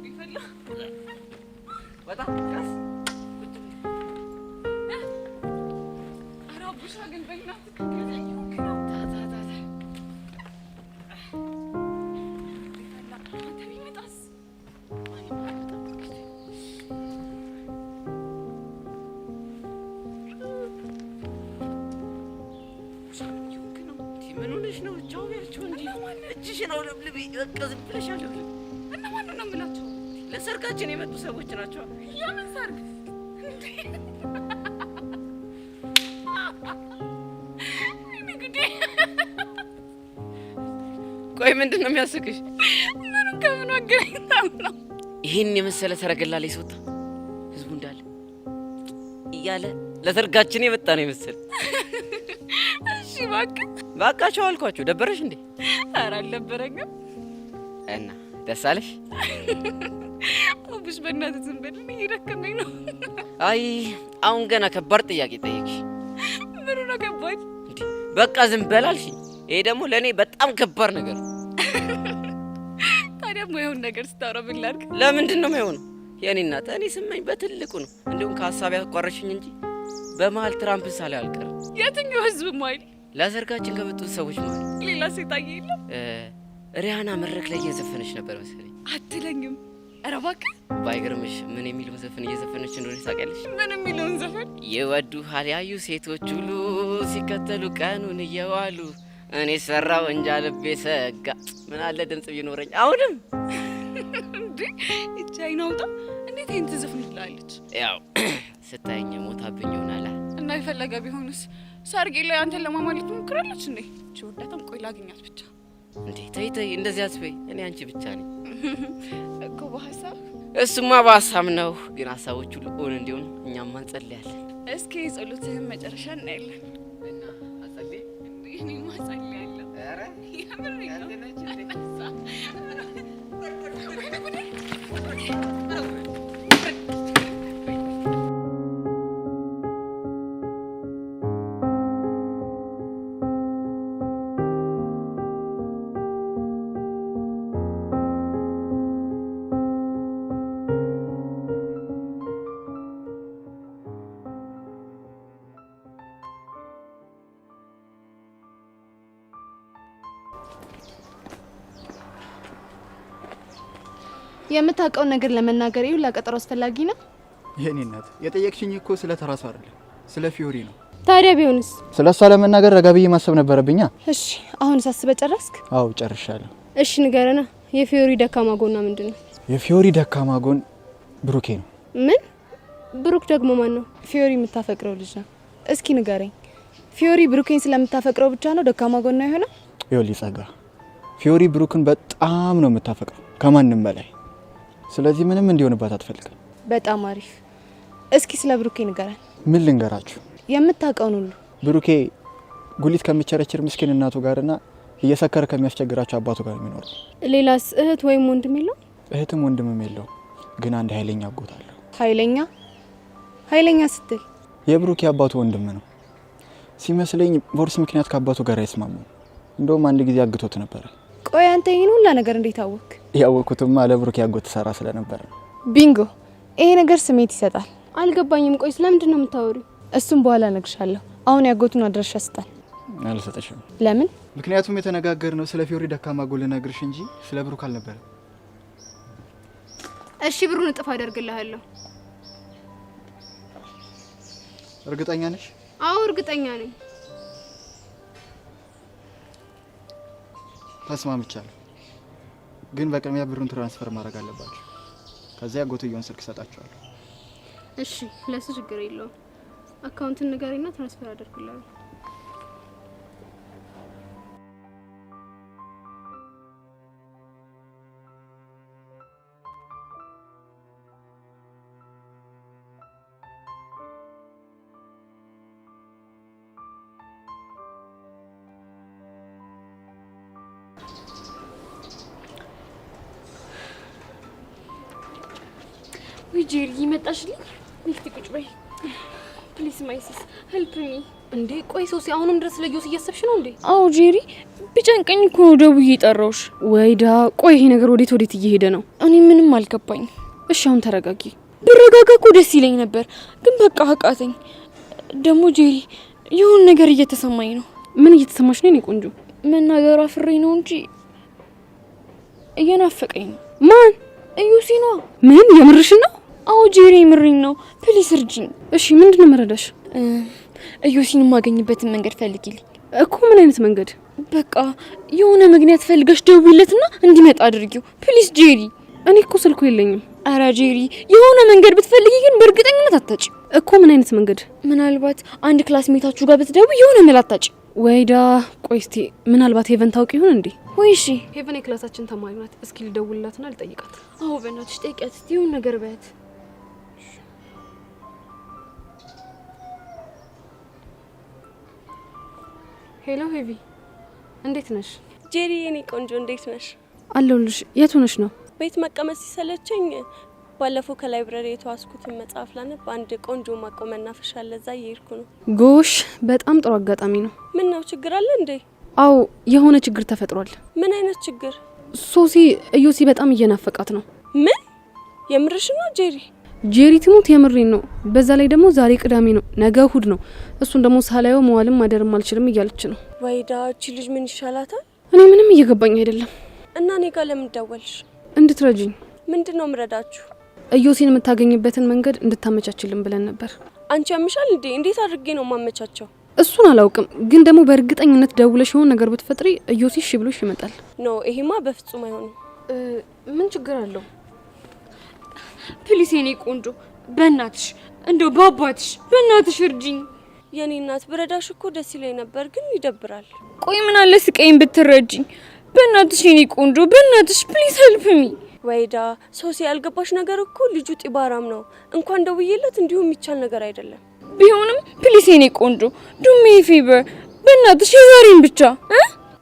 ይፈላ ወጣ ቀስ ቁጭ በይ። ኧረ አቡሻ ግን በእናትህ ከገዛኝ ነው ለሰርጋችን የመጡ ሰዎች ናቸው። የምን ሰርግ? ቆይ ምንድን ነው የሚያስቅሽ? ምኑን ከምን አገናኝታው ነው? ይሄን የመሰለ ሰረገላ ላይ ሲወጣ ህዝቡ እንዳለ እያለ ለሰርጋችን የመጣ ነው ይመስል። እሺ ባካቸው አልኳቸው። ደበረሽ እንዴ? ኧረ አልደበረኝም። እና ደስ አለሽ? አቡሽ በእናትህ ዝም በል፣ እየደከመኝ ነው። አይ አሁን ገና ከባድ ጥያቄ ጠየቅሽ። ምኑ ነው ከባድ? በቃ ዝም በል አልሽኝ። ይሄ ደግሞ ለእኔ በጣም ከባድ ነገር ነው። ታዲያ የማይሆን ነገር ስታወራ ምን ላድርግ? ለምንድን ነው የማይሆነው? የኔ እናት እኔ ስመኝ በትልቁ ነው። እንዲሁም ከሀሳብ ያቋረሽኝ እንጂ በመሀል ትራምፕ ሳላይ አልቀርም። የትኛው ህዝብ ማይል? ለሰርጋችን ከመጡት ሰዎች ማለት። ሌላ ሴት አየ የለም? ሪያና መድረክ ላይ እየዘፈነች ነበር መሰለኝ። አትለኝም? ኧረ እባክህ። ባይገርምሽ ምን የሚለውን ዘፈን እየዘፈነች እንደሆነ ታውቂያለሽ? ምን የሚለውን ዘፈን? ይወዱሃል ያዩ ሴቶች ሁሉ ሲከተሉ ቀኑን እየዋሉ እኔ ሰራው እንጃ ልቤ ሰጋ። ምን አለ ድምጽ ቢኖረኝ አሁንም። እንዴ እቺ አይናውጣ እንዴት ይሄን ትዘፍንልሃለች? ያው ስታየኝ ሞታብኝ ይሆናል። እና የፈለገ ቢሆንስ ሰርጌ ላይ አንተን ለማማለት ትሞክራለች እንዴ? እቺ ወዳታም ቆይ ላግኛት ብቻ። እንዴ ተይ እንደዚህ አትበይ። እኔ አንቺ ብቻ ነኝ እኮ በሀሳብ። እሱማ በሀሳብ ነው፣ ግን ሀሳቦች ሁሉ እውን እንዲሆን እኛም እንጸልያለን። እስኪ ጸሎትህን መጨረሻ እናያለን። እና አጸልይ እንዴ? እኔማ ጸልያለሁ። ኧረ የምር ነው። የምታውቀው ነገር ለመናገር ይሁን ለቀጠሮ አስፈላጊ ነው? የኔ እናት የጠየቅሽኝ እኮ ስለ ተራሱ አይደለም ስለ ፊዮሪ ነው። ታዲያ ቢሆንስ? ስለሷ ለመናገር ረጋ ብዬ ማሰብ ነበረብኛ። እሺ አሁን ሳስበህ ጨረስክ? አው ጨርሻለሁ። እሺ ንገረና፣ የፊዮሪ ደካማ ጎኗ ምንድነው? የፊዮሪ ደካማ ጎን ብሩኬ ነው። ምን? ብሩክ ደግሞ ማን ነው? ፊዮሪ የምታፈቅረው ልጅ ነው። እስኪ ንገረኝ፣ ፊዮሪ ብሩኬን ስለምታፈቅረው ብቻ ነው ደካማ ጎኗ የሆነው? ይኸውልህ ጸጋ፣ ፊዮሪ ብሩክን በጣም ነው የምታፈቅረው ከማንም በላይ። ስለዚህ ምንም እንዲሆንባት አትፈልግም። በጣም አሪፍ። እስኪ ስለ ብሩኬ ንገረን። ምን ልንገራችሁ? የምታውቀውን ሁሉ። ብሩኬ ጉሊት ከሚቸረችር ምስኪን እናቱ ጋርና እየሰከረ ከሚያስቸግራቸው አባቱ ጋር የሚኖር። ሌላስ እህት ወይም ወንድም የለው? እህትም ወንድምም የለው፣ ግን አንድ ኃይለኛ አጎት አለው። ኃይለኛ? ኃይለኛ ስትል? የብሩኬ አባቱ ወንድም ነው ሲመስለኝ። ቦርስ ምክንያት ከአባቱ ጋር አይስማሙም። እንደውም አንድ ጊዜ አግቶት ነበር። ቆይ አንተ ይሄን ሁላ ነገር እንዴት አወቅ? ያወኩትማ ለብሩኬ አጎት ሰራ ስለነበር። ቢንጎ! ይሄ ነገር ስሜት ይሰጣል። አልገባኝም። ቆይ ስለምንድን ነው የምታወሪው? እሱም በኋላ እነግርሻለሁ። አሁን ያጎቱን አድራሻ ስጣል። አልሰጠሽም። ለምን? ምክንያቱም የተነጋገርነው ስለ ፊዮሪ ደካማ ጎል ልነግርሽ እንጂ ስለ ብሩክ አልነበረ። እሺ ብሩን እጥፍ አደርግልሃለሁ። እርግጠኛ ነሽ? አዎ እርግጠኛ ነኝ። ተስማምቻለሁ። ግን በቅድሚያ ብሩን ትራንስፈር ማድረግ አለባችሁ። ከዚያ ያጎትየውን ስልክ ሰጣችኋለሁ። እሺ ለሱ ችግር የለውም። አካውንትን ንገሪና ትራንስፈር አደርግልሃለሁ። ወይ ጄሪ ይመጣሽልኝ? ነፍቲ ቁጭ በይ ፕሊስ ማይሲስ ሄልፕ ሚ። እንዴ ቆይ ሶሲ አሁንም ድረስ ለዮስ እያሰብሽ ነው እንዴ? አዎ ጄሪ ቢጨንቀኝ እኮ ነው ደውዬ ጠራውሽ። ወይዳ ቆይ ይሄ ነገር ወዴት እየሄደ ነው? እኔ ምንም አልገባኝ። እሺ አሁን ተረጋጊ። ብረጋጋ እኮ ደስ ይለኝ ነበር፣ ግን በቃ አቃተኝ። ደግሞ ጄሪ የሆነ ነገር እየተሰማኝ ነው። ምን እየተሰማሽ ነው? እኔ ቆንጆ መናገር አፍሬ ነው እንጂ እየናፈቀኝ ነው። ማን? እዩሲ ነው። ምን የምርሽ ነው? አዎ ጄሪ የምርኝ ነው። ፕሊስ እርጂኝ። እሺ ምንድነው መረዳሽ? እዩሲን የማገኝበትን መንገድ ፈልጊልኝ። እኮ ምን አይነት መንገድ? በቃ የሆነ ምክንያት ፈልገሽ ደውይለትና እንዲመጣ አድርጊው ፕሊስ ጄሪ። እኔ እኮ ስልኩ የለኝም። አረ ጄሪ የሆነ መንገድ ብትፈልጊ ግን በእርግጠኝነት አታጭ። እኮ ምን አይነት መንገድ? ምናልባት አንድ ክላስሜታችሁ ጋር ብትደውይ የሆነ መላታጭ። ወይዳ ቆይ እስቲ ምናልባት ሄቨን ታውቂ ይሆን እንዴ? ወይ እሺ ሄቨን የክላሳችን ተማሪ ናት። እስኪ ልደውልላትና ልጠይቃት። አዎ በእናትሽ ጠይቂያት እስቲ የሆነ ነገር በያት። ሄሎ ሄቪ እንዴት ነሽ? ጄሪ የኔ ቆንጆ እንዴት ነሽ? አለሁልሽ። የት ሆነሽ ነው? ቤት መቀመጥ ሲሰለቸኝ ባለፈው ከላይብረሪ የተዋስኩትን መጽሐፍ ላነብ አንድ ቆንጆ ማቆ መናፈሻ አለ፣ እዛ እየሄድኩ ነው። ጎሽ በጣም ጥሩ አጋጣሚ ነው። ምን ነው ችግር አለ እንዴ? አዎ የሆነ ችግር ተፈጥሯል። ምን አይነት ችግር? ሶሲ እዮሲ በጣም እየናፈቃት ነው። ምን? የምርሽ ነው ጄሪ? ጄሪ ትሙት የምሬን ነው። በዛ ላይ ደግሞ ዛሬ ቅዳሜ ነው፣ ነገ እሁድ ነው። እሱን ደግሞ ሳላየው መዋልም ማደርም አልችልም እያለች ነው። ወይዳ እቺ ልጅ ምን ይሻላታል? እኔ ምንም እየገባኝ አይደለም። እና እኔ ጋር ለምን ደወልሽ? እንድትረጂኝ። ምንድነው ምረዳችሁ? እዮሲን የምታገኝበትን መንገድ እንድታመቻችልን ብለን ነበር። አንቺ ያምሻል እንዴ? እንዴት አድርጌ ነው ማመቻቸው? እሱን አላውቅም፣ ግን ደግሞ በእርግጠኝነት ደውለሽ የሆነ ነገር ብትፈጥሪ እዮሲ እሺ ብሎሽ ይመጣል። ኖ ይሄማ በፍጹም አይሆንም። ምን ችግር አለው? ፕሊስ የኔ ቆንጆ በእናትሽ እንደው በአባትሽ በእናትሽ እርጂኝ። የኔ እናት ብረዳሽ እኮ ደስ ይለኝ ነበር፣ ግን ይደብራል። ቆይ ምን አለ ስቀይን ብትረጂኝ? በእናትሽ የኔ ቆንጆ በእናትሽ ፕሊስ ሄልፕ ሚ። ወይዳ ሶሲ ያልገባሽ ነገር እኮ ልጁ ጢባራም ነው። እንኳን ደውዬለት እንዲሁም የሚቻል ነገር አይደለም። ቢሆንም ፕሊስ የኔ ቆንጆ ዱሜ ፌቨር በእናትሽ የዛሬን ብቻ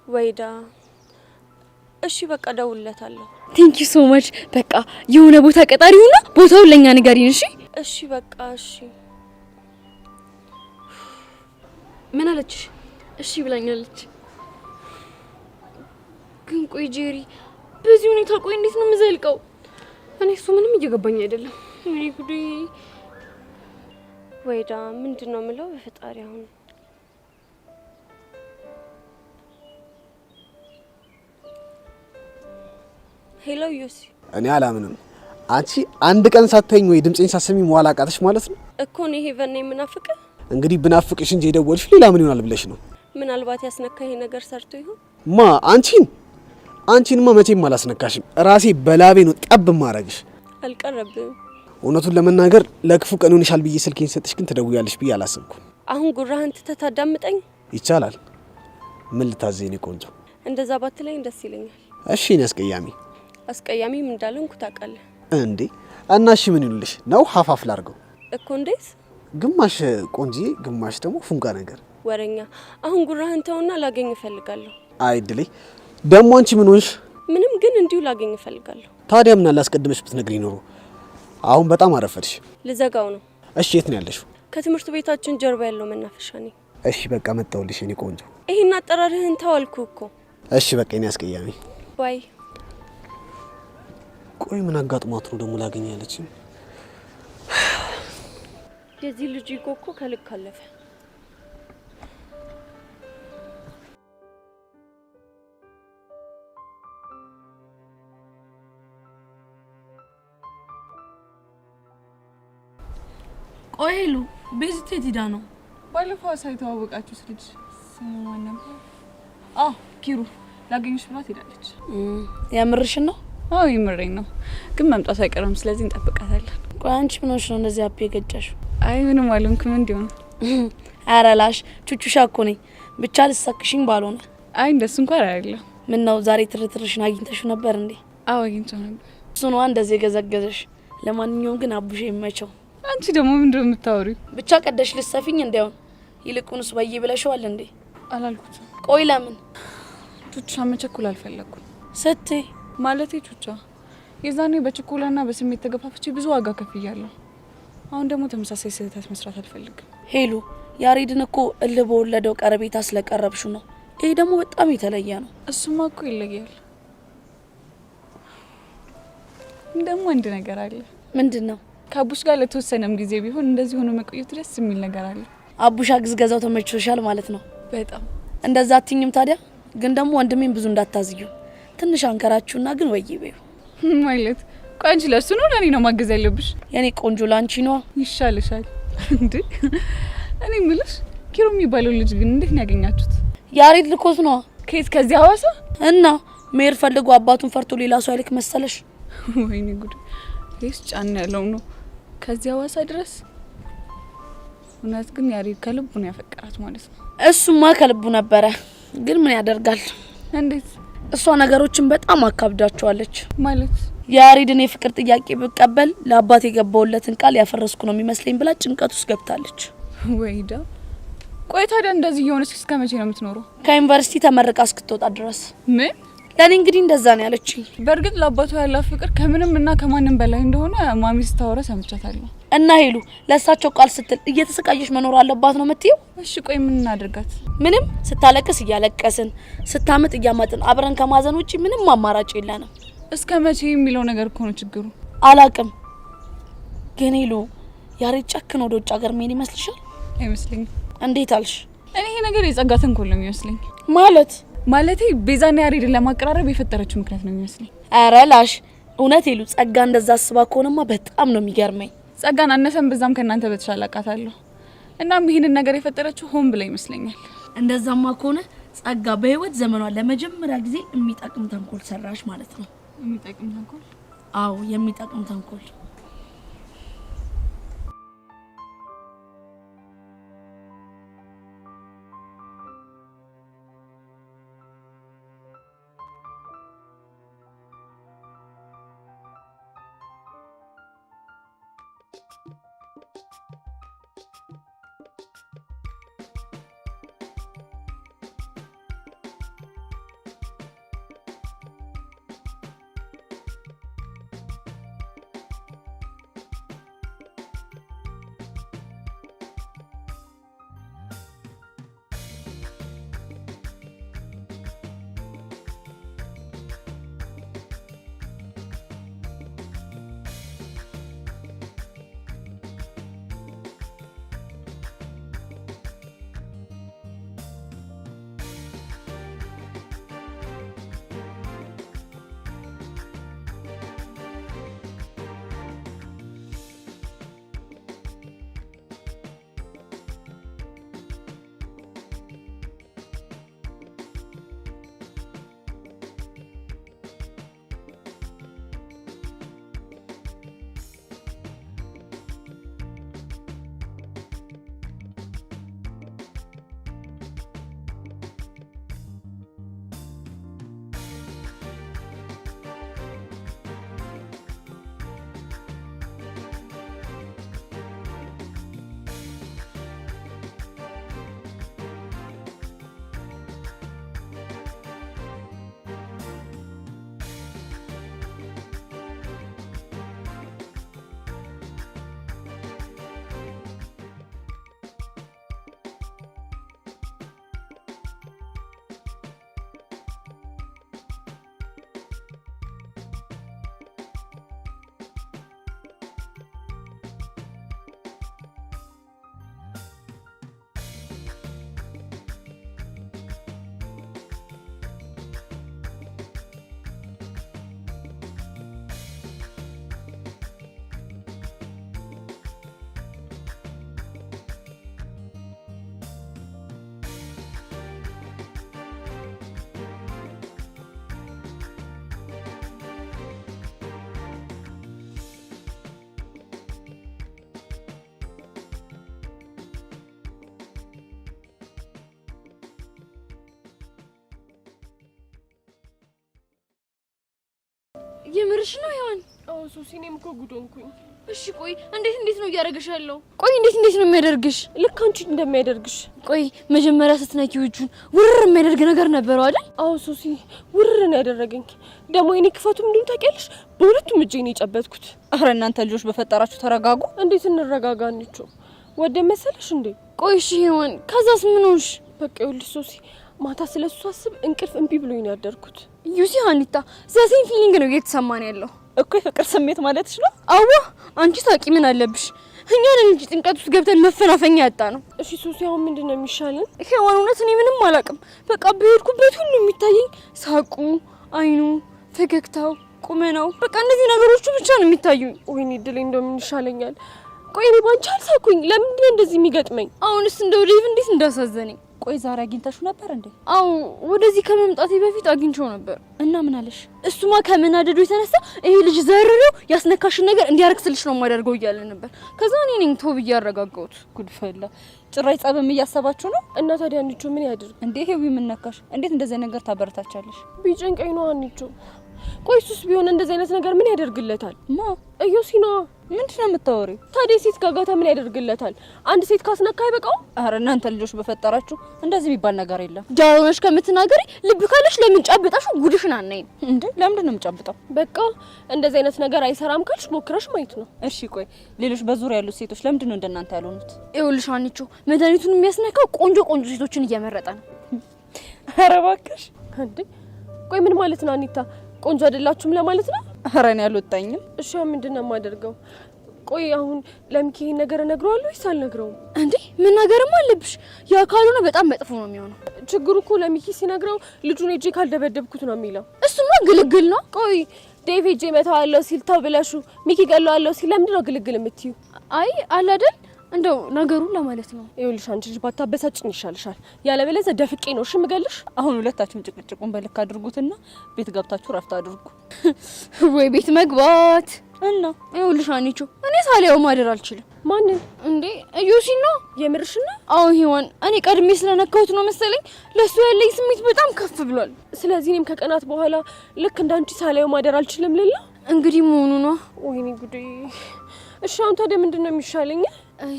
ወይዳ። እሺ በቃ ደውልለታለሁ። ቴንክ ዩ ሶ ማች። በቃ የሆነ ቦታ ቀጣሪውና ቦታውን ለኛ ንገሪን። እሺ እሺ በቃ እሺ። ምን አለች? እሺ ብላኛለች። ግን ቆይ ጄሪ በዚህ ሁኔታ ቆይ እንዴት ነው የምዘልቀው? እኔ እሱ ምንም እየገባኝ አይደለም። እኔ ጉዴ። ወይዳ ምንድነው የምለው? በፈጣሪ አሁን ሄሎ ዮሲ። እኔ አላምንም። አንቺ አንድ ቀን ሳትተኝ ወይ ድምጼን ሳሰሚ መዋል አቃተሽ ማለት ነው እኮ። እኔ ሄቨን ነኝ የምናፍቅ። እንግዲህ ብናፍቅሽ እንጂ የደወልሽ ሌላ ምን ይሆናል ብለሽ ነው? ምናልባት ያስነካ ይሄ ነገር ሰርቶ ይሆን? ማ አንቺንማ መቼም አላስነካሽም። ራሴ በላቤ ነው ጠብ ማረግሽ። አልቀረብም። እውነቱን ለመናገር ለክፉ ቀን ይሆንሻል ብዬ ስልኬን ሰጥሽ፣ ግን ትደውያለሽ ብዬ አላሰብኩም። አሁን ጉራህን ትተህ ታዳምጠኝ ይቻላል? ምን ልታዘኝ ቆንጆ? እንደዛ ባትለኝ ደስ ይለኛል። እሺ እኔ አስቀያሚም እንዳልሆንኩ ታውቃለህ እንዴ? እና እሺ ምን ይሉልሽ ነው? ሀፋፍ ላርገው እኮ። እንዴት? ግማሽ ቆንጂዬ፣ ግማሽ ደግሞ ፉንጋ ነገር። ወረኛ። አሁን ጉራህን ተውና ላገኝ እፈልጋለሁ። አይድሌ ደግሞ አንቺ ምን ሆንሽ? ምንም፣ ግን እንዲሁ ላገኝ እፈልጋለሁ። ታዲያ ምን አላስቀድመሽ ብትነግሪኝ ኖሮ። አሁን በጣም አረፈድሽ። ልዘጋው ነው። እሺ የት ነው ያለሽው? ከትምህርት ቤታችን ጀርባ ያለው መናፈሻ ነኝ። እሺ በቃ መጣሁልሽ የኔ ቆንጆ። ይሄን አጠራርህን ተዋልኩ እኮ። እሺ በቃ እኔ አስቀያሚ ባይ። ቆይ ምን አጋጥሟት ነው ደግሞ ላገኝ ያለችኝ? የዚህ ልጅ እኮ ከልክ አለፈ። ቆይ ሄሉ፣ ቤዚት የት ሄዳ ነው? ባለፈው ሳይተዋወቃችሁት ልጅ ስሙ ማን ነበር? ኪሩ ላገኝሽ ብላት ሄዳለች። ያምርሽን ነው? አዎ ይምረኝ ነው፣ ግን መምጣቱ አይቀርም። ስለዚህ እንጠብቃታለን። ቆይ አንቺ ምን ሆነሽ ነው እንደዚህ አፕ የገጫሽው? አይ ምንም አልሆንኩም። እንዲሁ ነው። ኧረ ላሽ ቹቹሻ እኮ ነኝ። ብቻ ልሳክሽኝ ባልሆነ። አይ እንደሱ እንኳን አይደለም። ምን ነው ዛሬ ትርትርሽን አግኝተሽው ነበር እንዴ? አዎ አግኝቼው ነበር። እሱ ነው እንደዚህ የገዘገዘሽ። ለማንኛውም ግን አቡሽ ይመቸው። አንቺ ደግሞ ምንድነው የምታወሪው? ብቻ ቀደሽ ልሰፊኝ እንዳይሆን። ይልቁንስ በይ ብለሽዋል እንዴ? አላልኩትም። ቆይ ለምን? ቹቻ መቸኩል አልፈለኩም። ስትይ ማለቴ ቹቻ የዛኔ በችኮላና በስሜት ተገፋፍቼ ብዙ ዋጋ ከፍያለሁ። አሁን ደግሞ ተመሳሳይ ስህተት መስራት አልፈልግም። ሄሉ ያሬድን እኮ እልህ በወለደው ቀረቤታ ስለቀረብሹ ነው። ይሄ ደግሞ በጣም የተለየ ነው። እሱማ እኮ ይለያል። ደግሞ አንድ ነገር አለ። ምንድን ነው? ከአቡሽ ጋር ለተወሰነም ጊዜ ቢሆን እንደዚህ ሆኖ መቆየት ደስ የሚል ነገር አለ። አቡሽ አግዝገዛው ተመችቶሻል ማለት ነው? በጣም። እንደዛ አትኝም ታዲያ። ግን ደግሞ ወንድሜን ብዙ እንዳታዝዩ። ትንሽ አንከራችሁና ግን ወይ በዩ ማለት ቆይ አንቺ ለሱ ነው ለኔ ነው ማገዝ ያለብሽ? የኔ ቆንጆ ላንቺ ነው ይሻልሻል እንዴ? እኔ ምልሽ ኪሩ የሚባለው ልጅ ግን እንዴት ነው ያገኛችሁት? ያሬድ ልኮት ነው። ከየት? ከዚህ ሐዋሳ? እና ሜር ፈልጎ አባቱን ፈርቶ ሌላ ሰው አይልክ መሰለሽ? ወይኔ ጉድ! ይስ ጫን ያለው ነው ከዚህ ሐዋሳ ድረስ። እውነት ግን ያሬድ ከልቡ ነው ያፈቀራት ማለት ነው? እሱማ ከልቡ ነበረ፣ ግን ምን ያደርጋል። እንዴት? እሷ ነገሮችን በጣም አካብዳቸዋለች ማለት። ያሬድን የፍቅር ጥያቄ ብቀበል ለአባት የገባውለትን ቃል ያፈረስኩ ነው የሚመስለኝ ብላ ጭንቀት ውስጥ ገብታለች። ወይዳ ቆይ ታዲያ እንደዚህ የሆነች እስከ መቼ ነው የምትኖረው? ከዩኒቨርሲቲ ተመርቃ እስክትወጣ ድረስ። ምን? ለኔ እንግዲህ እንደዛ ነው ያለችኝ። በእርግጥ ለአባቷ ያላት ፍቅር ከምንም እና ከማንም በላይ እንደሆነ ማሚ ስታወራ ሰምቻታለሁ። እና ሄሉ ለእሳቸው ቃል ስትል እየተሰቃየች መኖር አለባት ነው የምትይው? እሺ ቆይ ምን እናድርጋት? ምንም። ስታለቅስ እያለቀስን፣ ስታምጥ እያማጥን አብረን ከማዘን ውጪ ምንም አማራጭ የለንም። እስከ መቼ የሚለው ነገር እኮ ነው ችግሩ። አላቅም። ግን ሄሉ ያሬድ ጨክኖ ወደ ውጭ ሀገር መሄድ ይመስልሻል? አይመስለኝም። እንዴት አልሽ? እኔ ይሄ ነገር የጸጋ ተንኮል ነው የሚመስለኝ። ማለቴ ቤዛና ያሬድን ለማቀራረብ የፈጠረችው ምክንያት ነው የሚመስለኝ። ኧረ ላሽ እውነት ሄሉ ጸጋ እንደዛ አስባ ከሆነማ በጣም ነው የሚገርመኝ። ጸጋን አነሰን በዛም ከናንተ በተሻለ አውቃታለሁ። እናም ይሄንን ነገር የፈጠረችው ሆን ብላ ይመስለኛል። እንደዛማ ከሆነ ጸጋ በህይወት ዘመኗ ለመጀመሪያ ጊዜ የሚጠቅም ተንኮል ሰራሽ ማለት ነው። የሚጠቅም ተንኮል? አዎ የሚጠቅም ተንኮል። የምርሽ ነው ሄዋን? አዎ ሶሲ፣ እኔም እኮ ጉድ ሆንኩኝ። እሺ ቆይ እንዴት ነው እያደረገሽ ያለው? ቆይ እንዴት ነው የሚያደርግሽ? ልክ አንቺ እንደሚያደርግሽ። ቆይ መጀመሪያ ስትነኪው እጁን ውርር የሚያደርግ ነገር ነበረው አይደል? አዎ ሶሲ፣ ውርር ነው ያደረገኝ። ደግሞ የኔ ክፈቱ ምንድን ታውቂያለሽ? በሁለቱም እጄ ነው የጨበጥኩት። አረ እናንተ ልጆች በፈጠራችሁ ተረጋጉ። እንዴት እንረጋጋ? አንቺ ወደ መሰለሽ እንዴ? ቆይ እሺ ሄዋን፣ ከዛስ ምን ሆንሽ? በቃ ይኸውልሽ ሶሲ፣ ማታ ስለሱ ሳስብ እንቅልፍ እምቢ ብሎኝ ነው ያደርኩት። ዩሲ ሀኒታ፣ ዘሴን ፊሊንግ ነው እየተሰማን ያለው እኮ የፍቅር ስሜት ማለትሽ ነው? አዋ አንቺ ታውቂ ምን አለብሽ? እኛ ነን እንጂ ጥንቀት ውስጥ ገብተን መፈናፈኛ ያጣ ነው። እሺ ሶሲ፣ አሁን ምንድነው የሚሻለን? ሄዋን እውነት እኔ ምንም አላውቅም። በቃ በሄድኩበት ሁሉ የሚታየኝ ሳቁ፣ አይኑ፣ ፈገግታው፣ ቁመናው፣ በቃ እነዚህ ነገሮቹ ብቻ ነው የሚታዩኝ። ወይኔ ድሌ፣ እንደው ምን ይሻለኛል? ቆይ እኔ ባንቺ አልሳኩኝ። ለምንድን ነው እንደዚህ የሚገጥመኝ? አሁንስ እንደው ዴቭ እንዴት እንዳሳዘነኝ። ቆይ ዛሬ አግኝተሽው ነበር እንዴ? አው ወደዚህ ከመምጣቴ በፊት አግኝቼው ነበር። እና ምን አለሽ? እሱማ ከመናደዱ የተነሳ ይሄ ልጅ ዘርረው ያስነካሽን ነገር እንዲያረክስልሽ ነው የማደርገው እያለ ነበር። ከዛ እኔ ነኝ ተው ብዬ አረጋጋሁት። ጉድፈላ ጭራይ ጸብም እያሰባችሁ ነው? እና ታዲያ አንቺ ምን ያድርግ እንዴ? ሄዊ ምን ነካሽ? እንዴት እንደዚህ ነገር ታበረታቻለሽ? ቢጨንቀኝ ነው አንቺ። ቆይ እሱስ ቢሆን እንደዚህ አይነት ነገር ምን ያደርግለታል? ማ እዮሲና ምንድነው የምታወሪው? ታዲያ ሴት ጋጋታ ምን ያደርግለታል? አንድ ሴት ካስነካ አይበቃው? አረ እናንተ ልጆች በፈጠራችሁ እንደዚህ የሚባል ነገር የለም። ጃሮነሽ ከምትናገሪ ልብ ካለሽ ለምን ጫብጣሽ ጉድሽን አናይም እንዴ? ለምንድን ነው የምጫብጠው? በቃ እንደዚህ አይነት ነገር አይሰራም ካልሽ ሞክረሽ ማየት ነው። እሺ ቆይ ሌሎች በዙሪያ ያሉት ሴቶች ለምንድን ነው እንደናንተ ያልሆኑት? ይኸውልሽ አንቺ መድኃኒቱን የሚያስነካው ቆንጆ ሴቶችን እየመረጠ ነው። አረ እባክሽ እንዴ! ቆይ ምን ማለት ነው አኒታ? ቆንጆ አይደላችሁም ለማለት ነው? አረ እኔ አልወጣኝም። እሺ ምንድነው የማደርገው? ቆይ አሁን ለሚኪ ይሄን ነገር እነግረዋለሁ ወይስ አልነግረውም? እንዴ መናገርም አለብሽ። ያ ካልሆነ በጣም መጥፎ ነው የሚሆነው። ችግሩ እኮ ለሚኪ ሲነግረው ልጁን እጄ ካልደበደብኩት ነው የሚለው። እሱማ ግልግል ነው። ቆይ ዴቭ እጄ መታዋለሁ ሲል ተው ብለሹ ሚኪ ገለዋለሁ ሲል ለምንድን ነው ግልግል የምትዩ? አይ አለ አይደል እንደው ነገሩን ለማለት ነው። ይኸውልሽ አንቺ ልጅ ባታበሳጭኝ ይሻልሻል። ያለበለዚያ ደፍቄ ነው እሺ የምገልሽ። አሁን ሁለታችሁም ጭቅጭቁን በልክ አድርጉትና ቤት ገብታችሁ ረፍት አድርጉ። ወይ ቤት መግባት እና ይኸውልሽ አንቺ እኔ ሳሊያው ማደር አልችልም። ማንን እንዴ? እዩሲ ነው የምርሽና? አዎ ሄዋን፣ እኔ ቀድሜ ስለነካሁት ነው መሰለኝ ለሱ ያለኝ ስሜት በጣም ከፍ ብሏል። ስለዚህ እኔም ከቀናት በኋላ ልክ እንዳንቺ ሳሊያው ማደር አልችልም ልላ እንግዲህ መሆኑ ነው። ወይኔ ጉዴ። እሺ አሁን ታዲያ ምንድን ነው የሚሻለኝ?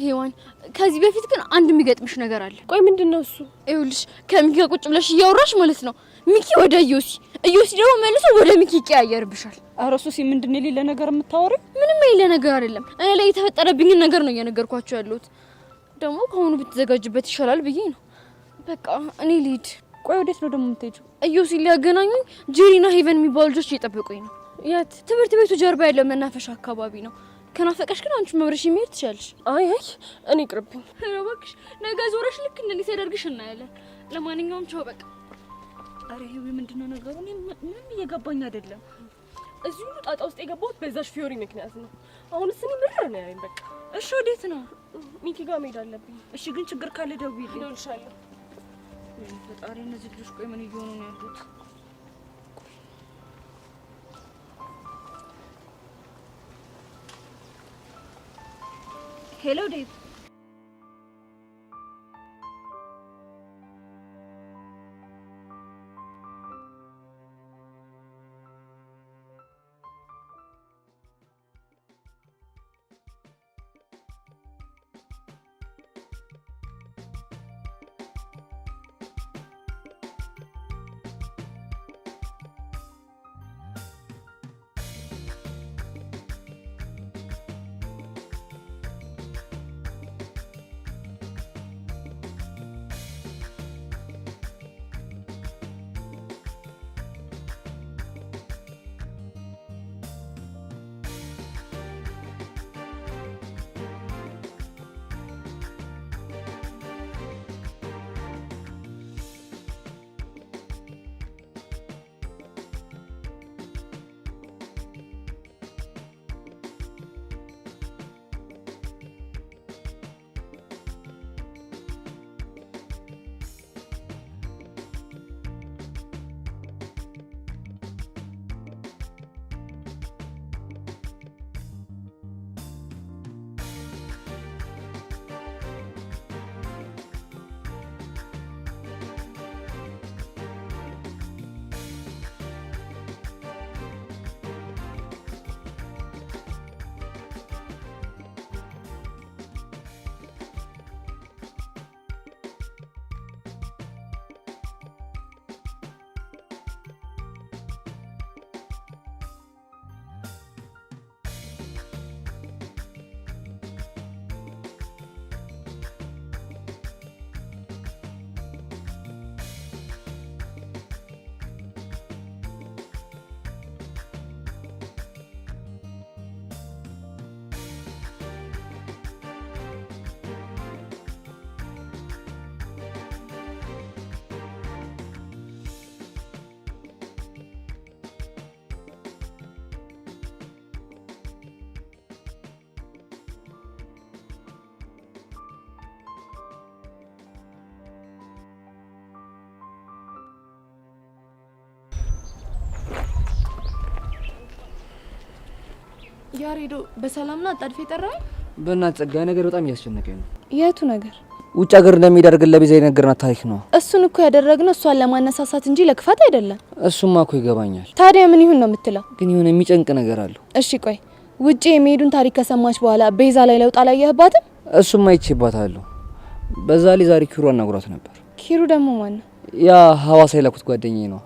ሄዋን ከዚህ በፊት ግን አንድ የሚገጥምሽ ነገር አለ። ቆይ ምንድን ነው እሱ? ይኸውልሽ ከሚኪ ጋር ቁጭ ብለሽ እያወራሽ ማለት ነው ሚኪ ወደ እዮሲ፣ እዮሲ ደግሞ መልሶ ወደ ሚኪ ይቀያየርብሻል። ኧረ ሱሲ ምንድን የሌለ ነገር የምታወሪው? ምንም የሌለ ነገር አይደለም። እኔ ላይ የተፈጠረብኝን ነገር ነው እየነገርኳቸው ያለሁት። ደግሞ ከሆኑ ብትዘጋጅበት ይሻላል ብዬ ነው። በቃ እኔ ልሂድ። ቆይ ወዴት ነው ደግሞ የምትሄጂው? እዮሲ ሊያገናኙኝ ጄሪና ሄቨን የሚባሉ ልጆች እየጠበቁኝ ነው። የት? ትምህርት ቤቱ ጀርባ ያለው መናፈሻ አካባቢ ነው። ከናፈቀሽ ግን አንቺ መብረሽ መሄድ ትችያለሽ። አይ እኔ ቅርብኝ። እባክሽ ነገ ዞረሽ ልክ እንደዚህ ተደርግሽ እናያለን። ለማንኛውም ቻው በቃ። አረ ሄዊ ምንድነው ነገሩ? ምንም እየገባኝ አይደለም። እዚህ ሁሉ ጣጣ ውስጥ የገባሁት በዛሽ ፊዮሪ ምክንያት ነው። አሁንስ እኔ ብር ነው ያለኝ። በቃ እሺ ወዴት ነው? ሚኪ ጋር መሄድ አለብኝ። እሺ ግን ችግር ካለ ደውይልኝ። እደውልልሻለሁ። ፈጣሪ እነዚህ ልጆች ቆይ ምን እየሆኑ ነው ያሉት? ሄሎ ዴቭ። ያሬዶ በሰላምና አጣድፌ ጠራኝ። በእናትህ ጸጋዬ ነገር በጣም እያስጨነቀኝ ነው። የቱ ነገር? ውጭ ሀገር እንደሚሄድ አድርገን ለቤዛ የነገርናት ታሪክ ነው። እሱን እኮ ያደረግነው እሷን ለማነሳሳት እንጂ ለክፋት አይደለም። እሱማ እኮ ይገባኛል። ታዲያ ምን ይሁን ነው የምትለው? ግን የሆነ የሚጨንቅ ነገር አለው። እሺ ቆይ ውጭ የሚሄዱን ታሪክ ከሰማች በኋላ ቤዛ ላይ ለውጥ አላየህባትም? እሱማ አይቼባታለሁ። በዛ ላይ ዛሬ ኪሩ አናግሯት ነበር። ኪሩ ደግሞ ማን ነው? ያ ሐዋሳ የላኩት ጓደኛዬ ነው።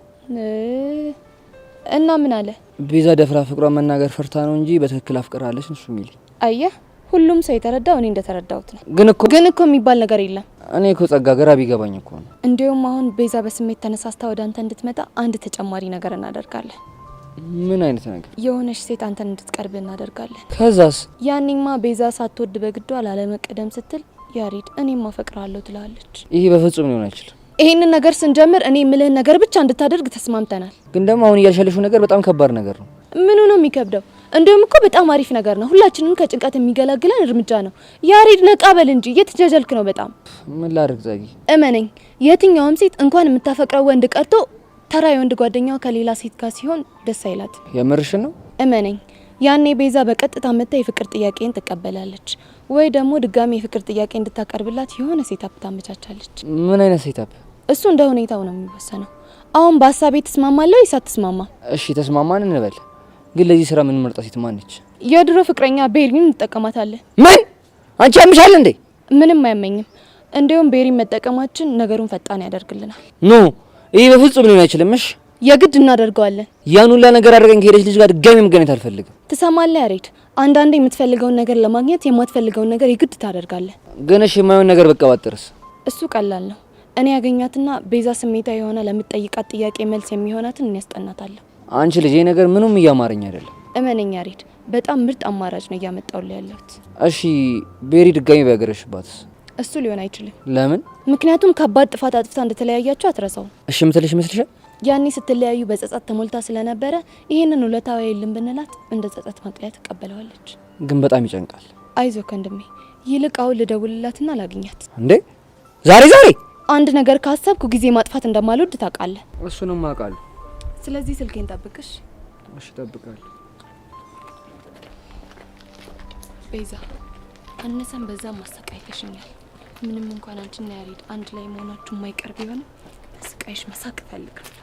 እና ምን አለ? ቤዛ ደፍራ ፍቅሯን መናገር ፈርታ ነው እንጂ በትክክል አፍቅራለች እሱ ሚል። አየህ ሁሉም ሰው የተረዳው እኔ እንደተረዳሁት ነው። ግን እኮ የሚባል ነገር የለም። እኔ እኮ ጸጋ ግራ ቢገባኝ እኮ ነው። እንዲያውም አሁን ቤዛ በስሜት ተነሳስታ ወደ አንተ እንድትመጣ አንድ ተጨማሪ ነገር እናደርጋለን። ምን አይነት ነገር? የሆነች ሴት አንተን እንድትቀርብ እናደርጋለን። ከዛስ? ያኔማ ቤዛ ሳትወድ በግዷ ላለመቀደም ስትል ያሬድ እኔም አፈቅራለሁ ትላለች። ይሄ በፍጹም ሊሆን አይችልም። ይሄንን ነገር ስንጀምር እኔ የምልህን ነገር ብቻ እንድታደርግ ተስማምተናል። ግን ደግሞ አሁን እያልሻለሽው ነገር በጣም ከባድ ነገር ነው። ምኑ ነው የሚከብደው? እንዲሁም እኮ በጣም አሪፍ ነገር ነው። ሁላችንም ከጭንቀት የሚገላግለን እርምጃ ነው። ያሬድ ነቃ በል እንጂ እየተጃጃልክ ነው በጣም። ምን ላድርግ ጸጊ? እመነኝ የትኛውም ሴት እንኳን የምታፈቅረው ወንድ ቀርቶ ተራ የወንድ ጓደኛዋ ከሌላ ሴት ጋር ሲሆን ደስ አይላት። የምርሽን ነው? እመነኝ ያኔ ቤዛ በቀጥታ መታ የፍቅር ጥያቄን ትቀበላለች ወይ ደግሞ ድጋሚ የፍቅር ጥያቄ እንድታቀርብላት የሆነ ሴታፕ ታመቻቻለች። ምን አይነት ሴታፕ? እሱ እንደ ሁኔታው ነው የሚወሰነው። አሁን በሀሳቤ ተስማማለሁ ወይስ አትስማማ? እሺ ተስማማን እንበል። ግን ለዚህ ስራ ምን መርጣ ሴት ማነች? የድሮ ፍቅረኛ ቤሪን እንጠቀማታለን። ምን? አንቺ ያምሻል እንዴ? ምንም አያመኝም። እንዲያውም ቤሪን መጠቀማችን ነገሩን ፈጣን ያደርግልናል። ኖ ይሄ በፍጹም ሊሆን አይችልም። እሺ የግድ እናደርገዋለን። ያን ሁላ ነገር አድርገን ከሄደች ልጅ ጋር ድጋሚ መገናኘት አልፈልግም። ትሰማለህ ያሬድ? አንዳንዴ የምትፈልገውን ነገር ለማግኘት የማትፈልገውን ነገር የግድ ታደርጋለህ። ግን እሺ የማይሆን ነገር በቀባጥርስ? እሱ ቀላል ነው። እኔ ያገኛትና ቤዛ ስሜታዊ የሆነ ለምትጠይቃት ጥያቄ መልስ የሚሆናትን እኔ ያስጠናታለሁ። አንቺ ልጅ ይሄ ነገር ምንም እያማረኝ አይደለም። እመነኝ ያሬድ፣ በጣም ምርጥ አማራጭ ነው እያመጣሁልህ ያለሁት። እሺ ቤሪ ድጋሚ ቢያገረሽባትስ? እሱ ሊሆን አይችልም። ለምን? ምክንያቱም ከባድ ጥፋት አጥፍታ እንደተለያያችሁ አትረሳውም። እሺ ምትልሽ ይመስልሻል? ያኔ ስትለያዩ በጸጸት ተሞልታ ስለነበረ ይሄንን ውለታው የለም ብንላት እንደ ጸጸት ማቅለያ ትቀበለዋለች። ግን በጣም ይጨንቃል። አይዞህ ወንድሜ፣ ይልቅ አሁን ልደውልላትና ላግኛት። እንዴ ዛሬ አንድ ነገር ካሰብኩ ጊዜ ማጥፋት እንደማልወድ ታውቃለህ። እሱንም አውቃለሁ። ስለዚህ ስልኬን ጠብቅሽ። እሺ እጠብቃለሁ። ቤዛ አነሰን በዛም ማሰቃይተሽኛል። ምንም እንኳን አንቺና ያሬድ አንድ ላይ መሆናችሁ የማይቀር ቢሆንም ስቃይሽ መሳቅ እፈልጋለሁ።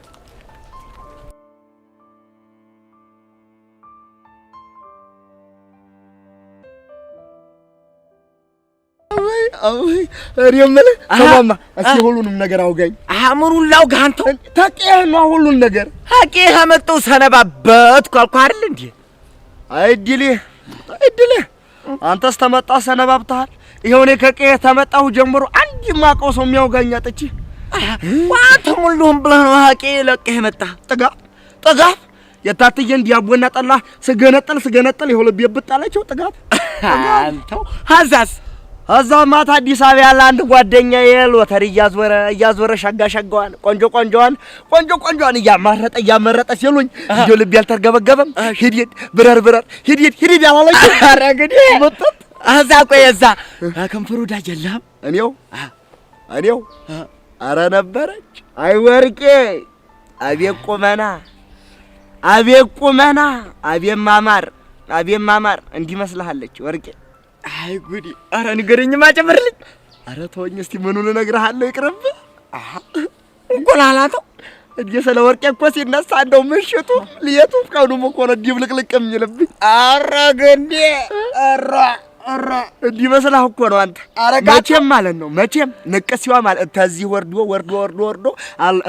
እኔ የምልህ ከማማ እስኪ ሁሉንም ነገር አውጋኝ። አእምሩን ላውጋ አንተው ታውቂህ ነው ሁሉን ነገር ታውቂህ አመጣው ሰነባበትኩ አልኩህ አይደል እንዴ? አይድልህ አንተስ ተመጣ ሰነባብተሃል። ይኸው እኔ ከቀዬ ተመጣሁ ጀምሮ አንድ የማውቀው ሰው የሚያውጋኝ አጥቼ ዋንተ ሙሉም ብለህ ነው ሀቄ ለቀህ መጣ። ጥጋብ የታትየን ዲያቦና ጠላ ስገነጠል ይኸው ልቤ ብጣላቸው ጥጋብ አንተው እዛ ማታ አዲስ አበባ ያለ አንድ ጓደኛዬ ሎተሪ እያዞረ ሻጋዋን ቆንጆዋን እያመረጠ ሲሉኝ እንዲሁ ልቤ አልተርገበገበም። ሂድ ብረር ሂድ ያላለኝ ኧረ እንግዲህ መጣት እዛ ቆይ እዛ ከንፈሩ ዳጅ የለህም። እኔው ኧረ ነበረች። አይ ወርቄ አቤት ቁመና አቤት ማማር እንዲህ መስልሃለች ወርቄ። አይ ጉዲ! ኧረ ንገረኝማ ጨምርልኝ። ኧረ ተወኝ እስቲ ምኑን እነግርሃለሁ ይቅርብህ። እንቆላላተው እንዲህ ስለ ወርቄ እኮ ሲነሳ እንደው ምሽቱ ሌቱም ቀኑም እኮ ነው ድብልቅልቅ የሚልብኝ። ኧረ ገንዴ ኧረ እንዲህ መስላህ እኮ ነው አንተ። መቼም ማለት ነው ንቅሲዋ ማለት ተዚህ ወርዶ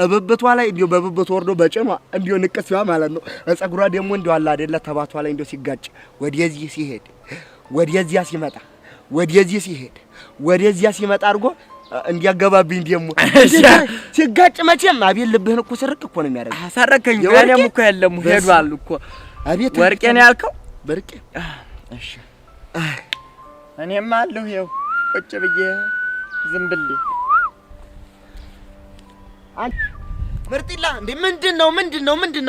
እብብቷ ላይ እንዲሁ በብብቷ ወርዶ በጭኗ እንዲሁ ንቅሲዋ ማለት ነው። ፀጉሯ ደግሞ እንዲሁ አለ አይደለ ተባቷ ላይ እንዲሁ ሲጋጭ ወደዚህ ሲሄድ ወደዚያ ሲመጣ ወደዚያ ሲመጣ አድርጎ እንዲያገባብኝ ደግሞ ሲጋጭ መቼም አቤት ልብህን እኮ ስርቅ እኮ ነው የሚያደርግ። አሳረከኝ። እኔም እኮ የለም ሄዷል እኮ አቤት ወርቄ ነው ያልከው? በርቄ እሺ እኔም አለሁ ይኸው ቁጭ ብዬ ዝም ብዬ ምርጢላ እንዴ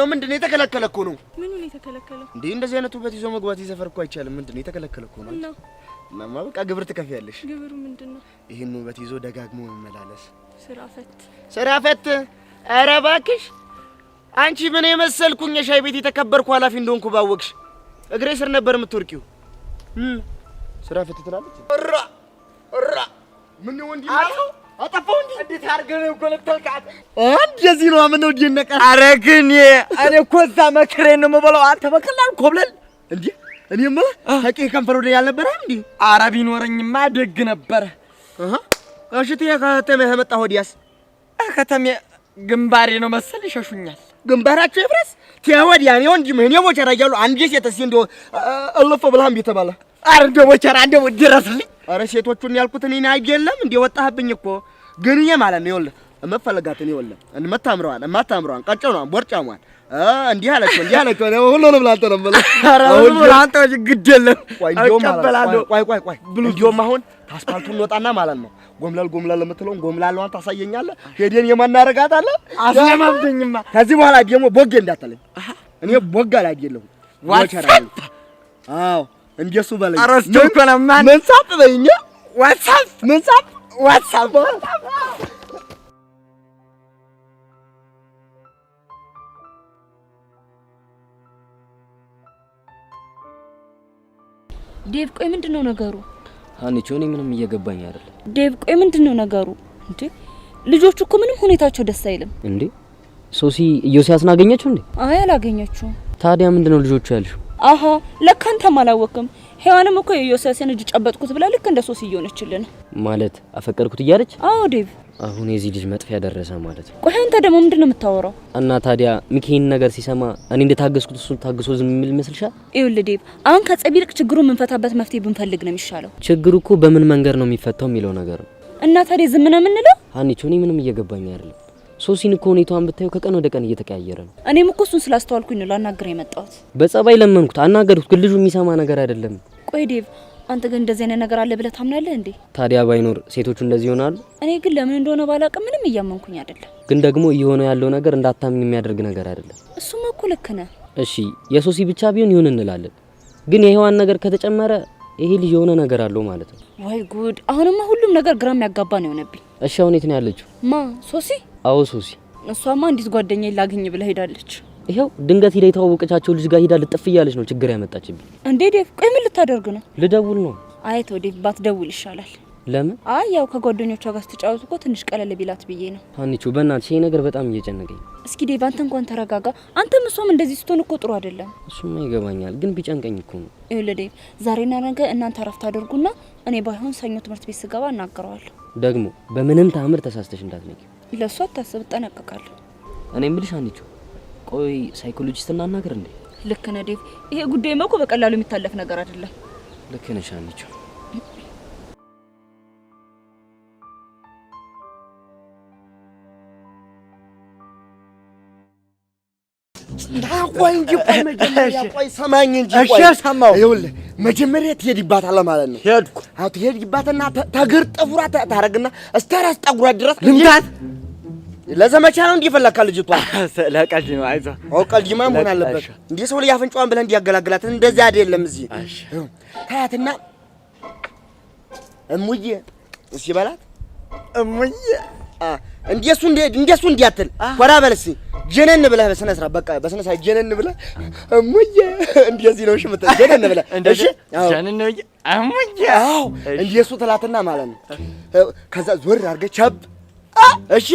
ምንድነው የተከለከለ እኮ ነው። ምኑን የተከለከለው እንዴ? እንደዚህ አይነቱ ውበት ይዞ መግባት ይዘፈር እኮ አይቻልም። ምንድነው የተከለከለ እኮ ነው። እናማ በቃ ግብር ትከፍያለሽ። ግብሩ ምንድነው? ይሄን ውበት ይዞ ደጋግሞ መመላለስ። ስራ ፈት ኧረ እባክሽ አንቺ ምን የመሰልኩኝ የሻይ ቤት የተከበርኩ ኃላፊ እንደሆንኩ ባወቅሽ። እግሬ ስር ነበር የምትወርቂው። ስራ ፍት ትላለች። እራ ምን ወንዲ ነው አጠፋው እንዴ? እንዴት አድርገህ ነው ጎለተልካት? እንደዚህ ነው ምን ነው ዲነቀ? ኧረ ግን እኔ እኮ እዛ መከሬን ነው የምበላው። አንተ በቀላል ኮብለል እንዴ? እኔማ ታቂ ከንፈር ወደ ያልነበረም እንዴ? ኧረ ቢኖረኝማ ደግ ነበረ። እሺ ከተሜ ተመጣ ወዲያስ ከተሜ ግንባሬ ነው መሰል ይሸሹኛል። ግንባራቸው ይፍረስ ተወዲያ ነው እንጂ ምን የሞቸራ ያሉ አንዴ ሴትስ እንደው እልፍ ብላም ቢተባለ አረ እንደው ሞቸራ እንደው ድረስልኝ። አረ ሴቶቹን ያልኩት እኔ አይደለም እንዴ ወጣህብኝ እኮ ግን ይሄ ማለት ነው ይወለ እመፈለጋትን ይወለ እማታምረዋን ቀጨኗን ቦርጫሟን እንዲህ አለችው ሁሉንም ላንተ ነው ማለት አረ ሁሉ ላንተ ግድ የለም አቀበላለሁ። ቆይ እንዲያውም አሁን አስፋልቱን እንወጣና ማለት ነው ጎምላል የምትለውን ጎምላሏን ታሳየኛለህ። ሄደን የማናረጋታለ አስለማብኝማ። ከዚህ በኋላ ደግሞ ቦጌ እንዳትለኝ። እኔ ቦጋ ላይ አይደለሁ ወቸራ። አዎ እንደሱ በለኝ። አረስቶ ኮለማን ምን ሳብ በይኛ ዋትሳፕ ምን ሳብ ዋትሳፕ ዴቭ ቆይ ምንድነው ነገሩ? ሀኒቾ እኔ ምንም እየገባኝ አይደለም። ዴቭ ቆይ ምንድነው ነገሩ? እንዴ ልጆቹ እኮ ምንም ሁኔታቸው ደስ አይልም። እንዴ ሶሲ ኢዮስያስን አገኘችው እንዴ? አይ አላገኘችው። ታዲያ ምንድነው ልጆቹ ያልሽው? አሃ ለካ አንተም አላወቅም። ሔዋንም እኮ የኢዮስያስን እጅ ጨበጥኩት ብላ ልክ እንደ ሶሲ እየሆነችልን ማለት አፈቀርኩት እያለች። አዎ ዴቭ አሁን የዚህ ልጅ መጥፊያ ደረሰ ማለት ነው። ቆይ አንተ ደግሞ ምንድነው የምታወራው? እና ታዲያ ሚኪን ነገር ሲሰማ እኔ እንደታገስኩት እሱን ታግሶ ዝም የሚል ይመስልሻል? ይኸውልህ ዴቭ አሁን ከጸብ ይልቅ ችግሩን የምንፈታበት መፍትሄ ብንፈልግ ነው የሚሻለው። ችግሩ እኮ በምን መንገድ ነው የሚፈታው የሚለው ነገር ነው። እና ታዲያ ዝም ነው የምንለው? ሀኒቾ እኔ ምንም እየገባኝ አይደለም። ሶሲን እኮ ሁኔታዋን ብታዩ ከቀን ወደ ቀን እየተቀያየረ ነው። እኔም እኮ እሱን ስላስተዋልኩኝ ነው ላናግረው የመጣሁት። በጸባይ ለመንኩት፣ አናገርኩት፣ ግን ልጁ የሚሰማ ነገር አይደለም። ቆይ ዴቭ አንተ ግን እንደዚህ አይነት ነገር አለ ብለህ ታምናለህ እንዴ? ታዲያ ባይኖር ሴቶቹ እንደዚህ ይሆናሉ? እኔ ግን ለምን እንደሆነ ባላውቅም ምንም እያመንኩኝ አይደለም። ግን ደግሞ እየሆነ ያለው ነገር እንዳታምኝ የሚያደርግ ነገር አይደለም። እሱማ እኮ ልክ ነህ። እሺ የሶሲ ብቻ ቢሆን ይሁን እንላለን፣ ግን የሔዋን ነገር ከተጨመረ ይሄ ልጅ የሆነ ነገር አለው ማለት ነው። ወይ ጉድ! አሁንማ ሁሉም ነገር ግራም ያጋባ ነው የሆነብኝ። እሺ አሁን የት ነው ያለችው? ማ ሶሲ? አዎ ሶሲ። እሷማ እንዲት ጓደኛዬ ላግኝ ብላ ሄዳለች። ይሄው ድንገት ሄዳ የተዋወቀቻቸው ልጅ ጋር ሄዳ ልጥፍ እያለች ነው ችግር ያመጣችብኝ። እንዴ ዴቭ ቆይ ምን ልታደርግ ነው? ልደውል ነው። አይ ተው ዴቭ ባትደውል ይሻላል። ለምን? አይ ያው ከጓደኞቿ ጋር ስትጫወቱ እኮ ትንሽ ቀለል ቢላት ብዬ ነው። ሀኒቾ በእናትሽ ይሄ ነገር በጣም እየጨነቀኝ። እስኪ ዴቭ አንተ እንኳን ተረጋጋ። አንተም እሷም እንደዚህ ስትሆን እኮ ጥሩ አይደለም። እሱማ ይገባኛል፣ ግን ቢጨንቀኝ እኮ ነው። ይኸውልህ ዴቭ ዛሬና ነገ እናንተ አረፍት አድርጉና እኔ ባይሆን ሰኞ ትምህርት ቤት ስገባ እናገረዋለሁ። ደግሞ በምንም ታምር ተሳስተሽ እንዳትነቂ። ለሷ አታስብ፣ እጠነቀቃለሁ። እኔ የምልሽ ሀኒቾ ቆይ ሳይኮሎጂስት እናናገር እንዴ? ልክ ነህ ዴቭ። ይሄ ጉዳይ እኮ በቀላሉ የሚታለፍ ነገር አይደለም። ልክ ነሽ ሀኒቾ። ቆይ እንጂ ቆይ መጀመሪያ ቆይ ሰማኝ እንጂ ቆይ። እሺ ሰማው። ይኸውልህ መጀመሪያ ትሄድባታለህ ማለት ነው። ሄድኩ። አዎ ትሄድባትና ተግር ጠጉራ ታረግና እስከ ራስ ጠጉራ ድረስ ልምታት። ለዘመቻ ነው እንዲፈለካ ልጅቷ። ለቀልድ ነው። አይዞህ። አዎ ቀልድማ መሆን አለበት። እንዴ ሰው ላይ አፍንጫዋን ብለህ እንዲያገላግላት እንደዛ አይደለም። እዚህ እሺ ታያትና እሙዬ እሺ በላት። እሙዬ እንደሱ እንዲያትል ወራ በለሲ ጀነን ብለህ በስነ ስርዓት በቃ በስነ ስርዓት ጀነን ብለህ እሙዬ እንደዚህ ነው። እሺ መጣ ጀነን ብለህ እሺ ጀነን ነው እሙዬ። አዎ እንደሱ ትላትና ማለት ነው። ከዛ ዞር አድርገህ ቸብ እሺ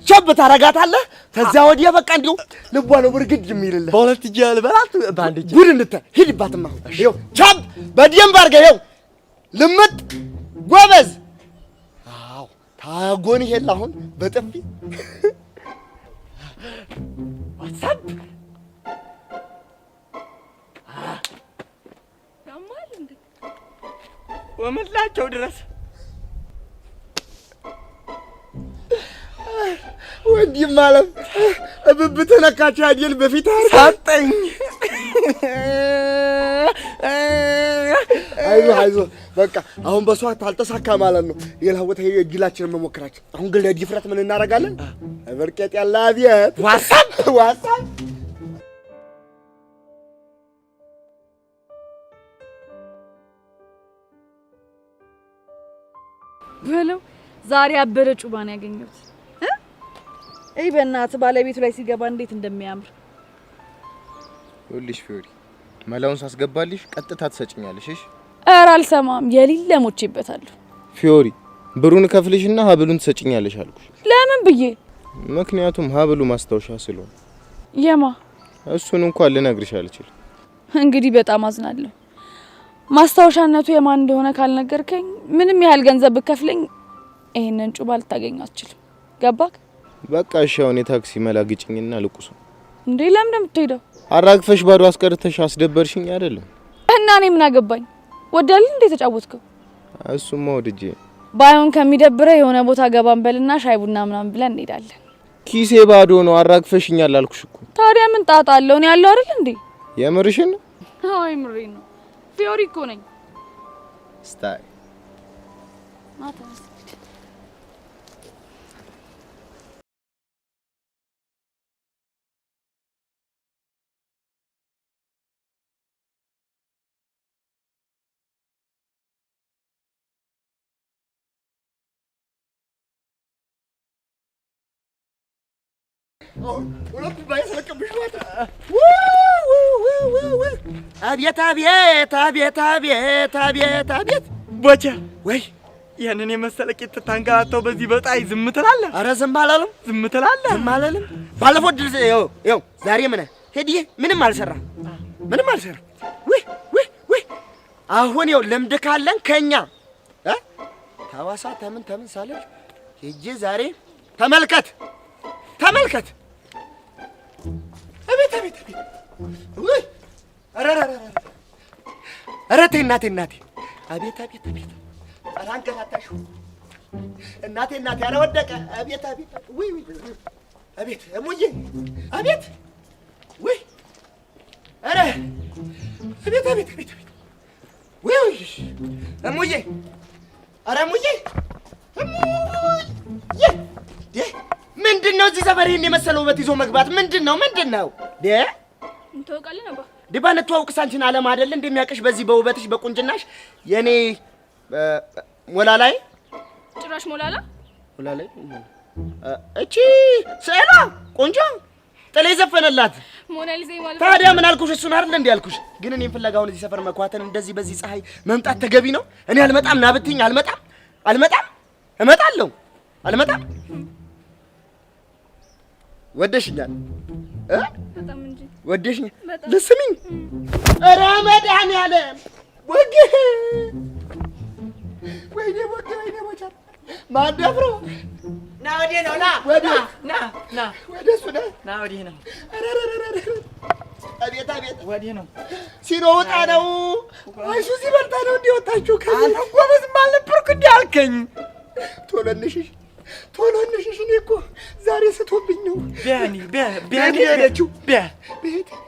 ቸብ ታረጋታለህ። ከዛ ወዲያ በቃ እንዲሁ ልቧ ነው ብርግድ የሚልልህ። በሁለት እጅ ያልበላት በአንድ እጅ ጉድ እንድታ ሂድባትማ። ይኸው ቸብ በደንብ አድርገህ ይኸው ልምጥ ጎበዝ። አዎ ታጎን ይሄል አሁን በጥፊ ዋትሳፕ ያማል እንዴ ወመላቸው ድረስ ወንድም ማለት እብብት ነካች አይደል? በፊት ሰጠኝ። አይዞህ በቃ አሁን በሷት አልተሳካ ማለት ነው። ሌላ ቦታ የእጅላችንን መሞከራችን። አሁን ግን ለዲፍረት ምን እናደርጋለን? በርቀት ያለ አብየት ዋትሳፕ በለው ዛሬ አበረ ጩባን ያገኘሁት በእናትህ ባለቤቱ ላይ ሲገባ እንዴት እንደሚያምር ይኸውልሽ ፊዮሪ፣ መላውን ሳስገባልሽ ቀጥታ ትሰጭኛለሽ እሺ ኧረ አልሰማም የሌለ ሞቼበታለሁ ፊዮሪ ብሩን ከፍልሽና ሀብሉን ትሰጭኛለሽ አልኩሽ ለምን ብዬ ምክንያቱም ሀብሉ ማስታወሻ ስለሆነ የማ እሱን እንኳን ልነግርሽ አልችልም እንግዲህ በጣም አዝናለሁ ማስታወሻነቱ የማን እንደሆነ ካልነገርከኝ ምንም ያህል ገንዘብ ብከፍለኝ ይሄንን ጩባ ልታገኝ አትችልም ገባክ በቃ እሺ አሁን የታክሲ መላግጭኝና ልቁሱ እንዴ ለምን እንደምትሄደው አራግፈሽ ባዶ አስቀርተሽ አስደበርሽኝ አይደለም እና እኔ ምን አገባኝ ወዳል እንዴ ተጫወትከው እሱማ ወድጄ ባይሆን ከሚደብረ የሆነ ቦታ ገባን በልና ሻይ ቡና ምናምን ብለን እንሄዳለን ኪሴ ባዶ ነው አራግፈሽኛል አልኩሽ እኮ ታዲያ ምን ጣጣ አለው ነው ያለው አይደል እንዴ የምርሽን አይ ምሬን ነው ፊዮሪ እኮ ነኝ ስታይ ማታስ ሁለቱ ባይሰለቅብሽ ማለት አቤት አቤት አቤት አቤት አቤት አቤት ቦቻ ወይ ያንን የመሰለ ቂጥ ታንጋታው በዚህ በጣይ ዝም ትላለህ? አረ ዝም አላለም ዝም ትላለህ? ዝም አላለም። ባለፈው ድል ይኸው ዛሬ ምን ሄድዬ ምንም አልሰራም ምንም አልሰራም። ወይ አሁን ይኸው ልምድ ካለን ከኛ ታዋሳ ተምን ሳለል ሄጄ ዛሬ ተመልከት አቤት ወይ ኧረ ተይ እናቴ አቤት ኧረ አንገላታሽው እናቴ ኧረ ወደቀ አቤት ወይ አቤት እሙዬ አቤት ወይ ኧረ አቤት ወይ እሙዬ ኧረ እሙዬ ምንድነው እዚህ ሰፈር ይሄን የመሰለ ውበት ይዞ መግባት ምንድነው እንተዋውቃለን ነባ ዲባን ተዋውቅስ አንቺን አለም አይደል እንደሚያቀሽ በዚህ በውበትሽ በቁንጅናሽ የኔ ሞላላይ ጭራሽ ሞላላ እቺ ሰላ ቆንጆ ጥሌ ዘፈነላት ሞናሊዛ ማለት ታዲያ ምን አልኩሽ እሱን አይደል እንዴ ያልኩሽ ግን እኔን ፍለጋውን እዚህ ሰፈር መኳተን እንደዚህ በዚህ ፀሐይ መምጣት ተገቢ ነው እኔ አልመጣም ና ብትይኝ እመጣለሁ ወደሽኛል በጣም እንጂ ወደሽኝ ልስሚኝ ኧረ መድኃኒዓለም ወይኔ ቦቻ ማደፍሮ ና ወዲህ ነው ና ወደ እሱ ና ወዲህ ነው አቤት ወዲህ ነው ሲሮጣ ነው እሱ ሲበልጣ ነው እንዲወጣችሁ አንተ ጎበዝም አልነበርኩ እንዲህ አልከኝ ቶሎ እንሽሽ እኔ እኮ ዛሬ ስቶብኝ ነው ቢያኒ ሄደችው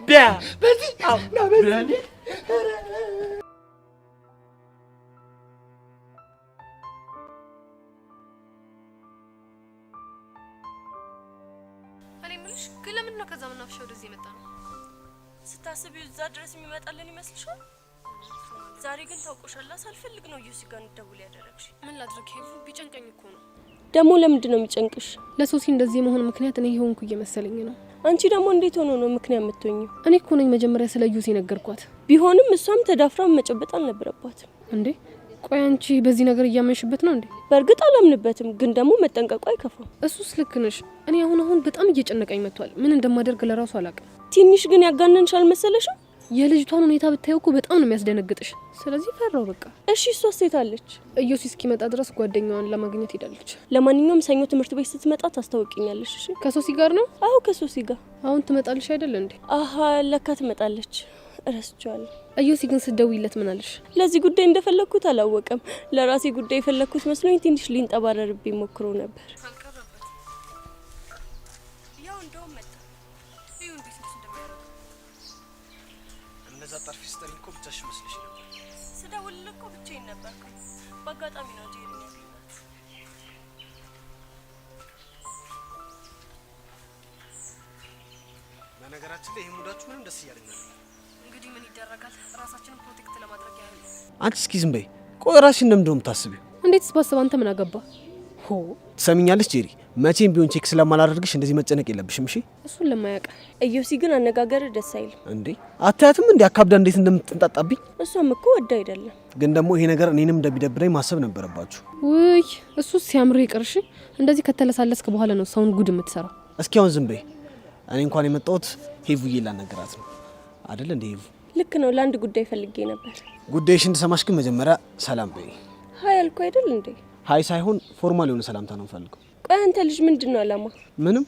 ቢያ በዚህ ና በዚህ እኔ ምንሽ ግን ለምን ነው ከዛ መናፈሻ ወደዚህ የመጣ ነው ስታስቢው እዛ ድረስ የሚመጣልን ይመስልሻል? ዛሬ ግን ታውቆሻል ሳልፈልግ ነው ዩሲ ጋር እንደውል ያደረግሽ። ምን ላድርግ ሄሉ ቢጨንቀኝ እኮ ነው። ደግሞ ለምንድን ነው የሚጨንቅሽ? ለሶሲ እንደዚህ መሆን ምክንያት እኔ ይሆንኩ እየመሰለኝ ነው። አንቺ ደግሞ እንዴት ሆኖ ነው ምክንያት የምትሆኚው? እኔ እኮ ነኝ መጀመሪያ ስለ ዩሲ ነገርኳት። ቢሆንም እሷም ተዳፍራ መጨበጥ አልነበረባትም እንዴ። ቆይ አንቺ በዚህ ነገር እያመንሽበት ነው እንዴ? በእርግጥ አላምንበትም፣ ግን ደግሞ መጠንቀቁ አይከፋም። እሱስ ልክ ነሽ። እኔ አሁን በጣም እየጨነቀኝ መጥቷል። ምን እንደማደርግ ለራሱ አላውቅም። ትንሽ ግን ያጋነንሻል መሰለሽም? የልጅቷን ሁኔታ ብታየው እኮ በጣም ነው የሚያስደነግጥሽ። ስለዚህ ፈራው በቃ። እሺ እሷ ሴት አለች። እዮሲ እስኪመጣ ድረስ ጓደኛዋን ለማግኘት ሄዳለች። ለማንኛውም ሰኞ ትምህርት ቤት ስትመጣ ታስታውቂኛለሽ። እሺ? ከሶሲ ጋር ነው? አዎ ከሶሲ ጋር። አሁን ትመጣለሽ አይደል እንዴ? አሃ ለካ ትመጣለች። እረስቻለሁ። እዮሲ ግን ስትደውይለት ምን አለሽ? ለዚህ ጉዳይ እንደፈለኩት አላወቀም። ለራሴ ጉዳይ የፈለኩት መስሎኝ ትንሽ ሊንጠባረርብኝ ሞክሮ ነበር። ያው እንደውም መጣ። ይሁን ቢስንስ እንደሚያደርግ እንደዛ ጠርፊ ስተሪ እኮ ብቻሽ መስልሽ ነበር። ስደውልልህ እኮ ብቻዬን ነበርኩ። በአጋጣሚ ነው እንጂ ያገኘሁት። በነገራችን ላይ ይሄ ሙዳችሁ ምንም ደስ እያለኝ ነው። እንግዲህ ምን ይደረጋል? ራሳችንን ፕሮቴክት ለማድረግ ያህል። አንቺ እስኪ ዝም በይ። ቆይ ራስሽን እንደምንድነው የምታስቢው? እንዴትስ ባሰብ አንተ ምን አገባ? ሆ ትሰሚኛለሽ ጄሪ፣ መቼም ቢሆን ቼክ ስለማላደርግሽ እንደዚህ መጨነቅ የለብሽም እሺ። እሱን ለማያውቅ ኢዮሲ ግን አነጋገር ደስ አይልም እንዴ። አታያትም እንዴ አካብዳ እንዴት እንደምትንጣጣብኝ? እሷም እኮ ወዳ አይደለም። ግን ደግሞ ይሄ ነገር እኔንም እንደሚደብረኝ ማሰብ ነበረባችሁ። ውይ እሱ ሲያምር ይቅርሽ። እንደዚህ ከተለሳለስክ በኋላ ነው ሰውን ጉድ የምትሰራው። እስኪ አሁን ዝም በይ። እኔ እንኳን የመጣሁት ሄቡዬ ላናገራት ነው አይደል እንዴ? ሄቡ ልክ ነው። ለአንድ ጉዳይ ፈልጌ ነበር። ጉዳይሽን እንድሰማሽ ግን መጀመሪያ ሰላም በይ። ሀይ አልኩ አይደል እንዴ? ሀይ ሳይሆን ፎርማል የሆነ ሰላምታ ነው ፈልገው። ቆይ አንተ ልጅ ምንድነው አላማ? ምንም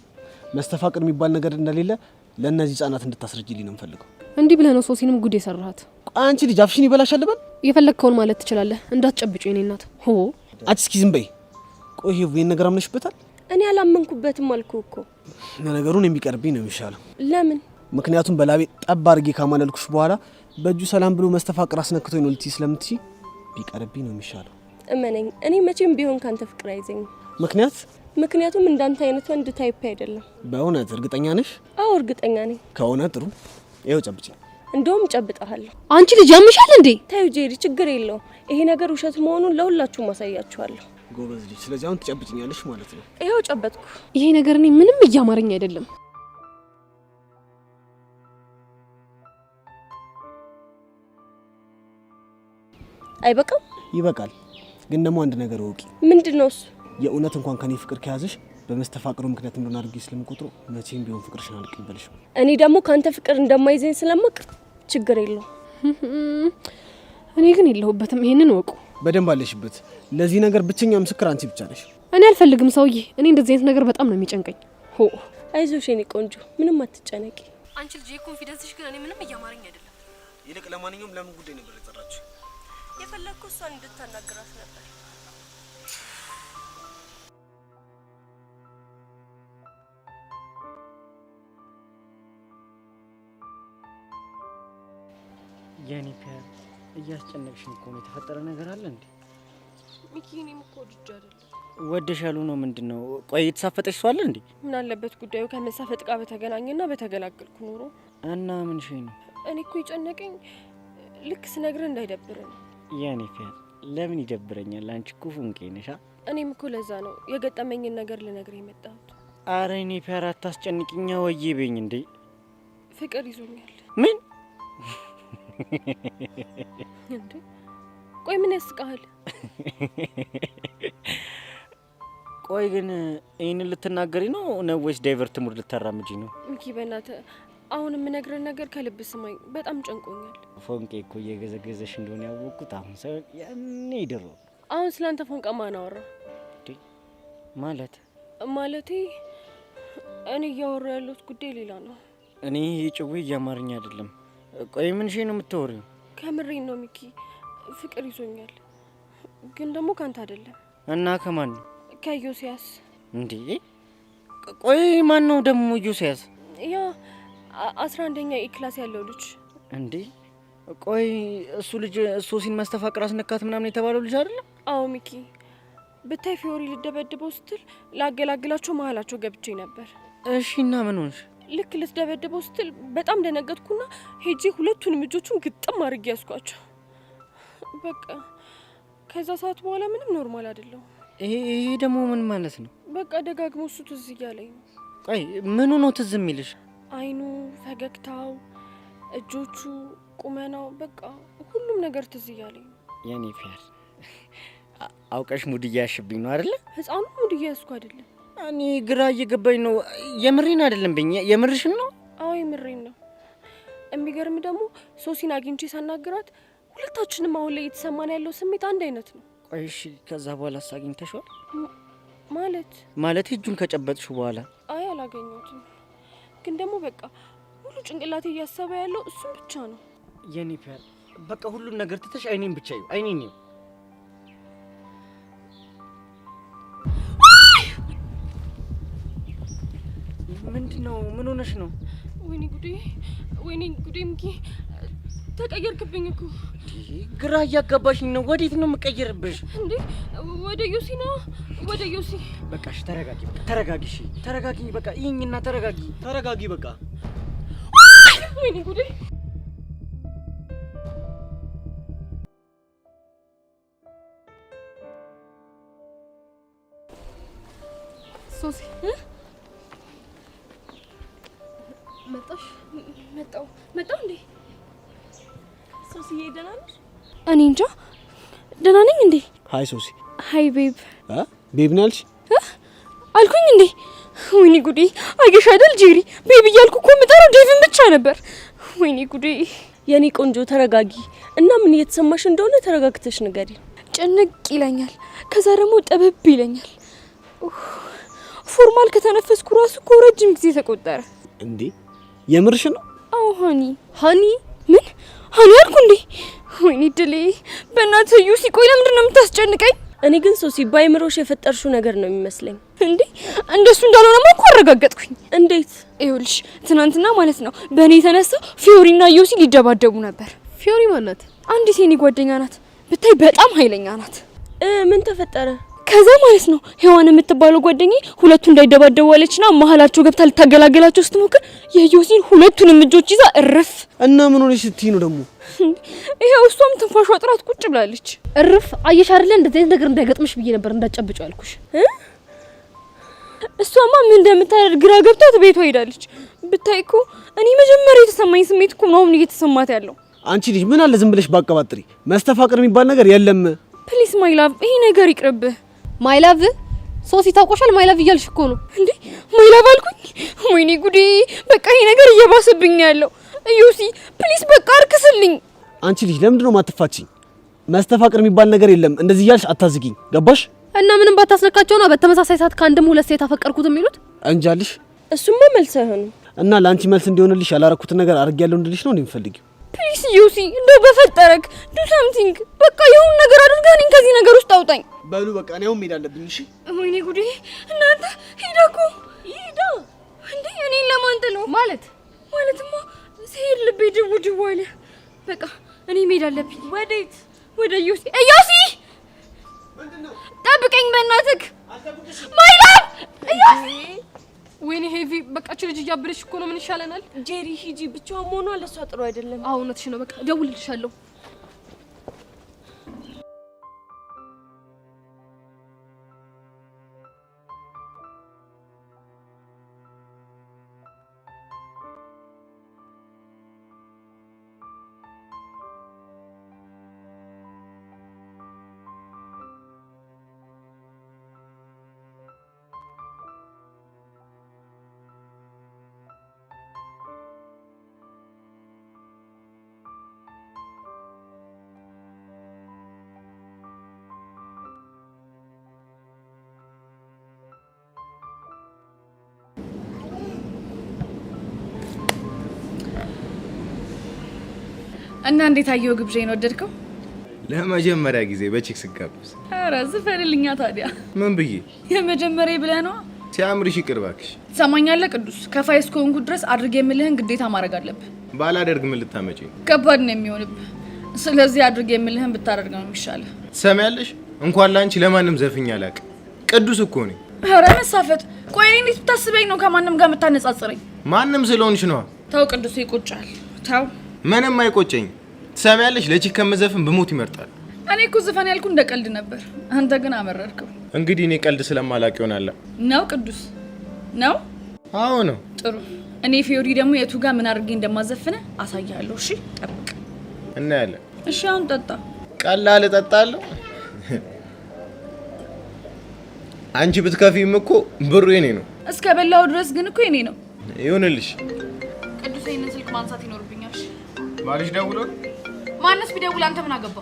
መስተፋቅር የሚባል ነገር እንደሌለ ለእነዚህ ህጻናት እንድታስረጅልኝ ነው ፈልገው። እንዲህ ብለህ ነው ሶሲንም ጉድ የሰራሃት? ቆይ አንቺ ልጅ አፍሽን ይበላሻል በል። የፈለግከውን ማለት ትችላለህ። እንዳትጨብጩ የኔ እናት። ሆ አንቺ እስኪ ዝም በይ። ቆይ ሄቡ ይሄን ነገር አምነሽበታል? እኔ አላመንኩበትም አልኩ እኮ። ነገሩን የሚቀርብኝ ነው የሚሻለው። ለምን? ምክንያቱም በላቤ ጠብ አድርጌ ካማለልኩሽ በኋላ በእጁ ሰላም ብሎ መስተፋቅር አስነክቶኝ ነው ልትይ ስለምትይ ቢቀርብኝ ነው የሚሻለው። እመነኝ፣ እኔ መቼም ቢሆን ካንተ ፍቅር አይዘኝም። ምክንያቱም እንዳንተ አይነት ወንድ ታይፕ አይደለም። በእውነት እርግጠኛ ነሽ? አዎ እርግጠኛ ነኝ። ከሆነ ጥሩ፣ ይኸው ጨብጭ። እንደውም ጨብጣለሁ። አንቺ ልጅ ያምሻል እንዴ? ታዩ ጄሪ፣ ችግር የለውም። ይሄ ነገር ውሸት መሆኑን ለሁላችሁም ማሳያችኋለሁ። ጎበዝ ልጅ። ስለዚህ አሁን ትጨብጭኛለሽ ማለት ነው? ይኸው ጨበጥኩ። ይሄ ነገር እኔ ምንም እያማረኝ አይደለም። አይበቃም? ይበቃል። ግን ደግሞ አንድ ነገር ወቂ። ምንድነው እሱ? የእውነት እንኳን ከኔ ፍቅር ከያዘሽ በመስተፋቅሩ ምክንያት እንደሆነ አድርጌ ስለምቆጥረው መቼም ቢሆን ፍቅርሽን አልቀበልሽም። እኔ ደግሞ ካንተ ፍቅር እንደማይዘኝ ስለማቅ ችግር የለው። እኔ ግን የለሁበትም። ይሄንን ወቁ። በደንብ አለሽበት። ለዚህ ነገር ብቸኛ ምስክር አንቺ ብቻ ነሽ። እኔ አልፈልግም ሰውዬ። እኔ እንደዚህ አይነት ነገር በጣም ነው የሚጨንቀኝ። ሆ አይዞሽ የኔ ቆንጆ፣ ምንም አትጨነቂ። አንቺ ልጅ ኮንፊደንስሽ ግን እኔ ምንም እያማረኝ አይደለም። ይልቅ ለማንኛውም ለምን ጉዳይ ነበር የጠራችሁ? የፈለግኩ እሷን እንድታናግራት ነበር። የኔ ፒያር እያስጨነቅሽኝ እኮ ነው። የተፈጠረ ነገር አለ እንዴ? ሚኪ፣ እኔም እኮ ወድጄ አይደለም። ወደሽ ያሉ ነው ምንድነው? ቆይ የተሳፈጠሽ ሰው አለ እንዴ? ምን አለበት ጉዳዩ ከመሳፈጥ ጋር በተገናኘና በተገላገልኩ ኖሮ። እና ምን ሸይ ነው? እኔ እኮ የጨነቀኝ ልክ ስነግርህ እንዳይደብር ነው። የኔ ፒያር ለምን ይደብረኛል? አንቺ እኮ ፉንቄ ነሽ። እኔም እኮ ለዛ ነው የገጠመኝን ነገር ልነግርህ የመጣሁት። አረ እኔ ፒያር አታስጨንቅኛ። ወዬ በኝ እንዴ። ፍቅር ይዞኛል። ምን እንዴ? ቆይ ምን ያስቃል? ቆይ ግን ይሄን ልትናገሪ ነው ወይስ ዳይቨርት ሙድ ልታራምጂ ነው? ሚኪ በእናትህ አሁን የምነግርህ ነገር ከልብ ስማኝ። በጣም ጨንቆኛል። ፎንቄ እኮ እየገዘገዘሽ እንደሆነ ያወቅኩት አሁን ሳይሆን ያኔ ድሮ። አሁን ስላንተ ፎንቃ ማን አወራ? ማለቴ እኔ እያወራ ያለሁት ጉዳይ ሌላ ነው። እኔ ጭዌ እያማርኝ አይደለም። ቆይ ምን ሽ ነው የምታወሪው? ከምሬን ነው ሚኪ፣ ፍቅር ይዞኛል። ግን ደግሞ ካንተ አይደለም። እና ከማን ነው? ከዮሲያስ። እንዴ ቆይ ማን ነው ደግሞ ዮሲያስ? ያ 11ኛ ክላስ ያለው ልጅ። እንዴ ቆይ እሱ ልጅ ሶሲን መስተፋቅር አስነካት ምናምን የተባለው ልጅ አይደለም? አዎ ሚኪ፣ ብታይ ፊዮሪ ልደበድበው ስትል ላገላግላቸው መሀላቸው ገብቼ ነበር። እሺ እና ምን ሆንሽ? ልክ ልትደበድበው ስትል በጣም ደነገጥኩና ሄጄ ሁለቱንም እጆቹን ግጥም አድርጌ ያስኳቸው። በቃ ከዛ ሰዓት በኋላ ምንም ኖርማል አይደለም። ይሄ ደግሞ ምን ማለት ነው? በቃ ደጋግሞ እሱ ትዝ እያለኝ ነው። ቆይ ምኑ ነው ትዝ የሚልሽ? አይኑ፣ ፈገግታው፣ እጆቹ፣ ቁመናው፣ በቃ ሁሉም ነገር ትዝ እያለኝ ነው። የኔ ፊያር አውቀሽ ሙድ እያያሽብኝ ነው አይደለ? ህፃኑ ሙድ እያያዝኩ አይደለም። እኔ ግራ እየገባኝ ነው። የምሬን አይደለም በኛ የምርሽን ነው? አዎ የምሬን ነው። የሚገርም ደግሞ ሶሲን አግኝቼ ሳናግራት ሁለታችንም አሁን ላይ እየተሰማን ያለው ስሜት አንድ አይነት ነው። ቆይ እሺ ከዛ በኋላ አግኝተሽዋል? ማለት እጁን ከጨበጥሽ በኋላ? አይ አላገኘሁትም። ግን ደግሞ በቃ ሙሉ ጭንቅላቴ እያሰበ ያለው እሱን ብቻ ነው። የኔ ፒያር በቃ ሁሉን ነገር ትተሽ አይኔን ብቻ ይው። አይኔን ይው። ምንድነው? ምን ሆነሽ ነው? ወይኔ ጉዴ ሚኪ፣ ተቀየርክብኝ እኮ። ግራ እያጋባሽኝ ነው። ወዴት ነው የምቀየርብሽ? እንዴ ወደ ዮሲ ነው። ወደ ዮሲ። በቃ እሺ ተረጋጊ። ተረጋጊ። እሺ ተረጋጊ። በቃ ይኝና ተረጋጊ። ተረጋጊ በቃ። ወይኔ ጉዴ። ሶሲ መጣሽ? መጣው እንዴ? ሶሲዬ ደህና ነሽ? እኔ እንጃ ደህና ነኝ እንዴ? ሃይ ሶሲ። ሃይ ቤብ። ቤብ ነው ያልሽ? አልኩኝ እንዴ? ወይኔ ጉዴ! አየሽ አይደል ጄሪ፣ ቤብ እያልኩ እኮ የምጠራው ዴቭን ብቻ ነበር። ወይኔ ጉዴ! የኔ ቆንጆ ተረጋጊ እና ምን እየተሰማሽ እንደሆነ ተረጋግተሽ ንገሪ። ጭንቅ ይለኛል፣ ከዛ ደግሞ ጠበብ ይለኛል። ፎርማል ከተነፈስኩ ራሱ እኮ ረጅም ጊዜ ተቆጠረ። እንዴ የምርሽ ነው? አዎ ሃኒ ምን ሃኒ አልኩ እንዴ? ወይኔ ድሌ! በእናትህ ዩሲ ቆይ ለምንድን ነው የምታስጨንቀኝ? እኔ ግን ሶሲ ባይምሮሽ የፈጠርሽው ነገር ነው የሚመስለኝ። እንዴ እንደሱ እንዳልሆነማ እኮ አረጋገጥኩኝ። እንዴት? ይኸውልሽ ትናንትና ማለት ነው በእኔ የተነሳ ፊዮሪና ዩሲ ሊደባደቡ ነበር። ፊዮሪ ማናት? አንዲት የኔ ጓደኛ ናት፣ ብታይ በጣም ኃይለኛ ናት። ምን ተፈጠረ? ከዛ ማለት ነው ሄዋን የምትባለው ጓደኛዬ ሁለቱ እንዳይደባደቡ አለችና መሀላቸው ገብታ ልታገላገላቸው ስትሞክር የዩሲን ሁለቱንም እጆች ይዛ እርፍ። እና ምን ሆነሽ ስትይ ነው ደግሞ? ይሄው እሷም ትንፋሿ ጥራት ቁጭ ብላለች። እርፍ። አየሽ አይደለ እንደዚህ ነገር እንዳይገጥምሽ ብዬ ነበር እንዳጨብጨው ያልኩሽ። እሷማ ምን እንደምታደርግ ግራ ገብታት ቤቷ ሄዳለች። ብታይ እኮ እኔ መጀመሪያ የተሰማኝ ስሜት እኮ ነው አሁን እየተሰማት ያለው። አንቺ ልጅ ምን አለ ዝም ብለሽ ባቀባጥሪ። መስተፋቅር የሚባል ነገር የለም። ፕሊስ ማይ ላቭ፣ ይሄ ነገር ይቅርብህ። ማይ ላቭ ሶሲ ታውቆሻል። ማይ ላቭ እያልሽ እኮ ነው እንዴ? ማይ ላቭ አልኩኝ? ወይኔ ጉዴ! በቃ ይሄ ነገር እየባሰብኝ ነው ያለው። ዩሲ ፕሊስ በቃ አርክስልኝ። አንቺ ልጅ ለምንድን ነው ማትፋችኝ? መስተፋቅር የሚባል ነገር የለም። እንደዚህ እያልሽ አታዝጊኝ። ገባሽ? እና ምንም ባታስነካቸው ነው በተመሳሳይ ሰዓት ከአንድም ሁለት ሴት አፈቀርኩት የሚሉት እንጃልሽ። እሱማ መልስ አይሆንም። እና ለአንቺ መልስ እንዲሆንልሽ ያላረኩትን ነገር አድርጌያለሁ እንድልሽ ነው እንደምፈልጊው። ፕሊስ ዩሲ እንደው በፈጠረክ ዱ ሳምቲንግ። በቃ የሆነ ነገር አድርገህ እኔን ከዚህ ነገር ውስጥ አውጣኝ። በሉ በቃ እኔው መሄድ አለብኝ። እሺ ወይኔ ጉዴ! እናንተ ሄዳ እንዴ እኔን ለማን ጥለው ማለትማ ሲሄድ ልቤ ድው ድው አለ። በቃ እኔ መሄድ አለብኝ። ወዴት? ወደ ዩሲ። ዩሲ ጠብቀኝ በእናትህ። ማይ ላቭ ዩሲ። ወይኔ ሄቪ በቃች ልጅ እያበለሽ እኮ ነው። ምን ይሻለናል? ጄሪ ሂጂ፣ ብቻዋን መሆኗ ለሷ ጥሩ አይደለም። አዎ እውነትሽ ነው። በቃ ደውልልሻለሁ። እና እንዴት አየው ግብዣዬን ወደድከው? ለመጀመሪያ ጊዜ በቺክስ ጋብዝ። ኧረ ዝፈንልኛ ታዲያ። ምን ብዬ? የመጀመሪያ ብለህ ነው? ሲያምርሽ ይቅር እባክሽ። ትሰማኛለህ ቅዱስ? ከፋይ እስከሆንኩ ድረስ አድርጌ የምልህን ግዴታ ማድረግ አለብህ። ባላደርግ ምን ልታመጪ? ከባድ ነው የሚሆንብህ። ስለዚህ አድርጌ የምልህን ብታደርግ ነው የሚሻለው። ትሰሚያለሽ? እንኳን ላንቺ ለማንም ዘፍኝ አላውቅም። ቅዱስ እኮ ነኝ። ኧረ መሳፈጥ። ቆይ እኔ እንዴት ብታስበኝ ነው ከማንም ጋር የምታነጻጽረኝ? ማንም ስለሆንሽ ነው። ተው ቅዱስ፣ ይቆጫል። ተው። ምንም አይቆጨኝ። ትሰሚያለሽ? ለቺክ ከመዘፍን ብሞት ይመርጣል። እኔ እኮ ዘፈን ያልኩ እንደ ቀልድ ነበር፣ አንተ ግን አመረርከው። እንግዲህ እኔ ቀልድ ስለማላውቅ ይሆናል። ነው ቅዱስ ነው? አዎ ነው። ጥሩ። እኔ ፊዮሪ ደግሞ የቱ ጋር ምን አድርጌ እንደማዘፍነ አሳያለሁ። እሺ ጠብቅ። እናያለን። እሺ አሁን ጠጣ። ቀላል እጠጣለሁ። አንቺ ብትከፊም እኮ ብሩ የኔ ነው። እስከ በላው ድረስ ግን እኮ የኔ ነው። ይሁንልሽ። ቅዱስ ይሄንን ስልክ ማንሳት ይኖርብኛል። ባልሽ ደውሎ? ማንስ ቢደውል አንተ ምን አገባ?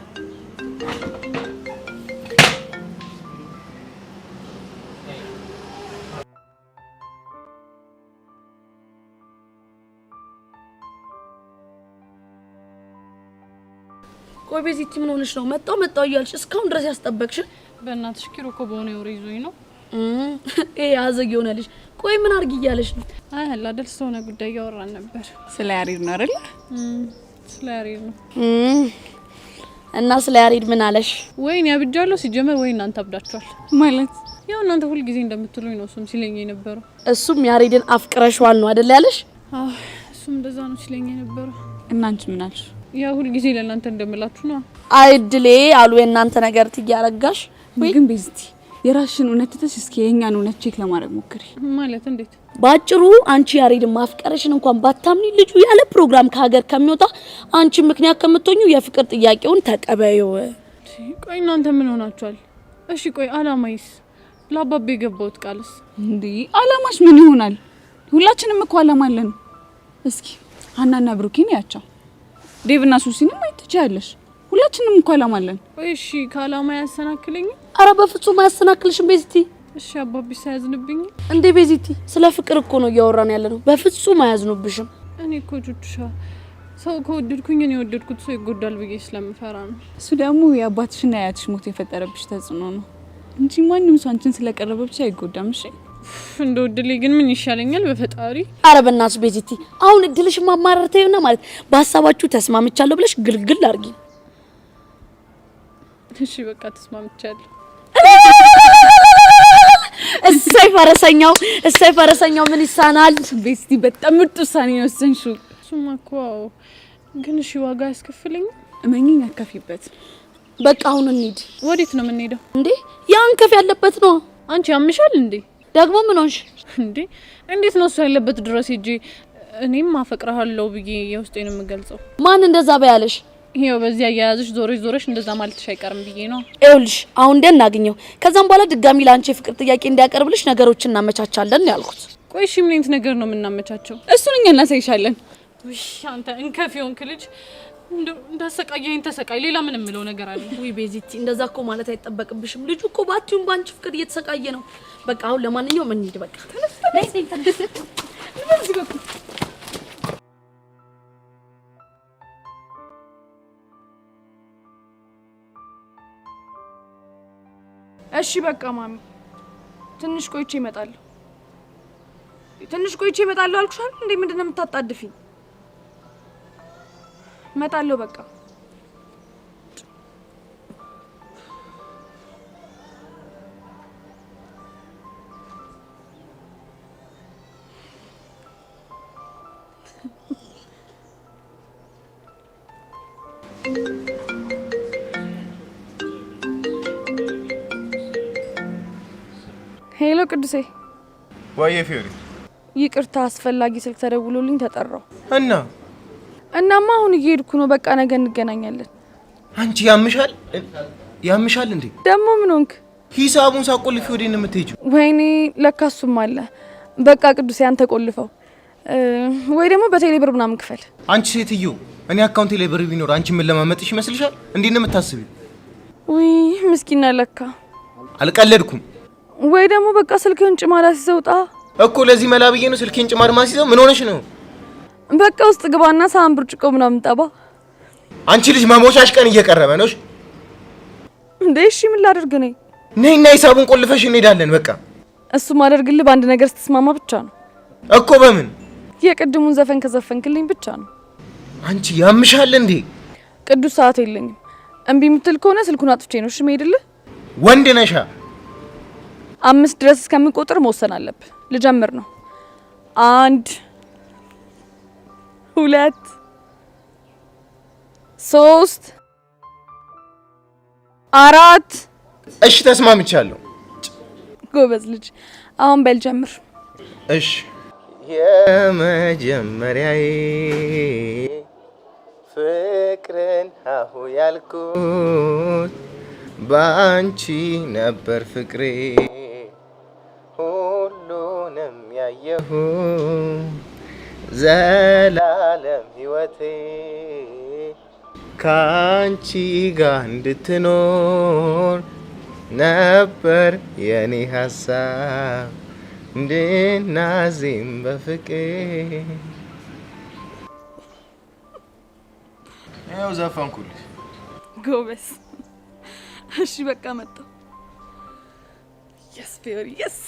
ቆይ ቤዚቲ ምን ሆነሽ ነው? መጣው እያልሽ እስካሁን ድረስ ያስጠበቅሽ? በእናትሽ ኪሮ እኮ በሆነ ወሬ ይዞኝ ነው። ይሄ አዘግ ይሆናልሽ። ቆይ ምን አርግ እያለሽ ነው? አይ አይደል ስለሆነ ጉዳይ ያወራን ነበር። ስለ ያሬድ ነው አይደል? ስለ ያሬድ ነው። እና ስለ ያሬድ ምን አለሽ? ወይኔ አብጃለሁ ሲጀመር ወይ እናንተ አብዳችኋል ማለት ያው እናንተ ሁሉ ጊዜ እንደምትሉኝ ነው እሱም ሲለኝ የነበረው። እሱም ያሬድን አፍቅረሽዋል ነው አይደል ያለሽ? አዎ እሱም እንደዛ ነው ሲለኝ የነበረው። እና አንቺ ምን አልሽ? ያው ሁሉ ጊዜ ለእናንተ እንደምላችሁ ነው። አይድሌ አሉ የእናንተ ነገር ትያረጋሽ ወይ ግን ቤዝቲ የራስሽን እውነት ትተሽ እስኪ የኛን እውነት ቼክ ለማድረግ ሞክሪ። ማለት እንዴት? ባጭሩ አንቺ ያሬድን ማፍቀርሽን እንኳን ባታምኒ ልጁ ያለ ፕሮግራም ከሀገር ከሚወጣ አንቺ ምክንያት ከምትሆኙ የፍቅር ጥያቄውን ተቀበዩ። ቆይ እናንተ ምን ሆናችኋል? እሺ ቆይ አላማይስ? ለአባቤ የገባሁት ቃልስ? እንዴ አላማሽ ምን ይሆናል? ሁላችንም እኮ አላማ አለን። እስኪ ሀናና ብሩኬን ያቻው ዴቭና ሱሲንም አይተቻለሽ። ሁላችንም እኮ አላማ አለን። ቆይ እሺ ከአላማ ያሰናክለኝ? አረ በፍጹም አያሰናክልሽም ቤዚቲ። እሺ አባቢ ሳያዝንብኝ እንዴ ቤዚቲ፣ ስለ ፍቅር እኮ ነው እያወራን ያለነው። በፍጹም አያዝኑብሽም። እኔ እኮ ጁጁሻ ሰው ከወደድኩኝ እኔ የወደድኩት ሰው ይጎዳል ብዬ ስለምፈራ ነው። እሱ ደግሞ የአባትሽና የአያትሽ ሞት የፈጠረብሽ ተጽዕኖ ነው እንጂ ማንንም ሰው አንቺን ስለቀረበ ብቻ አይጎዳም። እሺ እንደ ወድሌ ግን ምን ይሻለኛል በፈጣሪ? አረ በእናትሽ ቤዚቲ፣ አሁን እድልሽ ማማረርተውና ማለት በሀሳባችሁ ተስማምቻለሁ ብለሽ ግልግል አርጊ። እሺ በቃ ተስማምቻለሁ። እሰይ ፈረሰኛው ምን ይሳናል? ቤዚቲ በጣም ምርጥ ውሳኔ ነው ወሰንሽው። እሱማ እኮ ግን እሺ ዋጋ ያስከፍለኝ? እመኚኝ አከፊበት። በቃ አሁን እንሂድ። ወዴት ነው የምንሄደው? እንዴ ያን ከፍ ያለበት ነው። አንቺ ያምሻል እንዴ? ደግሞ ምን ሆንሽ እንዴ? እንዴት ነው እሱ ያለበት ድረስ ሂጂ እኔም አፈቅርሃለሁ ብዬ የውስጤን የምገልጸው? ማን እንደዛ በያለሽ? ይሄው በዚህ አያያዝሽ ዞረሽ እንደዛ ማለትሽ አይቀርም ብዬ ነው። ይኸውልሽ አሁን እንደናገኘው ከዛም በኋላ ድጋሚ ላንቺ የፍቅር ጥያቄ እንዲያቀርብልሽ ነገሮችን እናመቻቻለን ያልኩት። ቆይ እሺ ምን አይነት ነገር ነው የምናመቻቸው? እሱን እኛ እናሳይሻለን። ውይ አንተ እንከፊውን ክልጅ እንዳሰቃየኝ ተሰቃይ። ሌላ ምን የምለው ነገር አለ? ውይ ቤዚቲ እንደዛ እኮ ማለት አይጠበቅብሽም። ልጁ እኮ ባቲውን ባንቺ ፍቅር እየተሰቃየ ነው። በቃ አሁን ለማንኛውም እንሂድ። በቃ እሺ በቃ ማሚ ትንሽ ቆይቼ እመጣለሁ። አልኩሻል እንዴ? ምንድነው የምታጣድፊኝ? እመጣለሁ በቃ። ሄሎ ቅዱሴ። ወይዬ ፊዮሪ። ይቅርታ አስፈላጊ ስልክ ተደውሎልኝ ተጠራው። እናማ አሁን እየሄድኩ ነው። በቃ ነገ እንገናኛለን። አንቺ ያምሻል እንዴ? ደግሞ ምን ሆንክ? ሂሳቡን ሳቆልፍ ወዴት ነው የምትሄጂው? ወይኔ ለካሱም አለ። በቃ ቅዱሴ አንተ ቆልፈው ወይ ደግሞ በቴሌ ብር ምናምን ክፈል። አንቺ ሴትዮ እኔ አካውንቴ ላይ ብር ቢኖር አንቺ ምን ለማመጥሽ ይመስልሻል? እንዴት ነው የምታስቢው? ውይ ምስኪና ለካ። አልቀለድኩም። ወይ ደግሞ በቃ ስልክህን ጭማዳ ሲዘውጣ እኮ ለዚህ መላብዬ ነው ስልኬን ጭማድ ማሲዘው። ምን ሆነሽ ነው? በቃ ውስጥ ግባና ሳህን ብርጭቆ ምናምን ጠባ። አንቺ ልጅ መሞሻሽ ቀን እየቀረበ ነው እንዴ? እሺ ምን ላድርግ ነኝ? ነይና ሂሳቡን ቆልፈሽ እንሄዳለን። በቃ እሱ ማደርግልህ በአንድ ነገር ስትስማማ ብቻ ነው እኮ። በምን? የቅድሙን ዘፈን ከዘፈንክልኝ ብቻ ነው። አንቺ ያምሻል እንዴ? ቅዱስ ሰዓት የለኝም። እምቢ የምትል ከሆነ ስልኩን አጥፍቼ ነው እሺ የምሄድልህ። ወንድ ነሻ? 5 ድረስ እስከምቆጥር መወሰን አለብህ። ልጀምር ነው። 1 2 3 4 እሺ ተስማምቻለሁ። ጎበዝ ልጅ። አሁን በል ጀምር። እሺ የመጀመሪያዬ ፍቅርን አሁ ያልኩት ባንቺ ነበር ፍቅሬ ሁሉንም ያየሁ ዘላለም ሕይወቴ ካንቺ ጋር እንድትኖር ነበር የኔ ሀሳብ እንድናዜም በፍቅር። ያው ዘፈንኩልሽ። ጎበዝ። እሺ በቃ መጣሁ። የስ ፊዮሪ የስ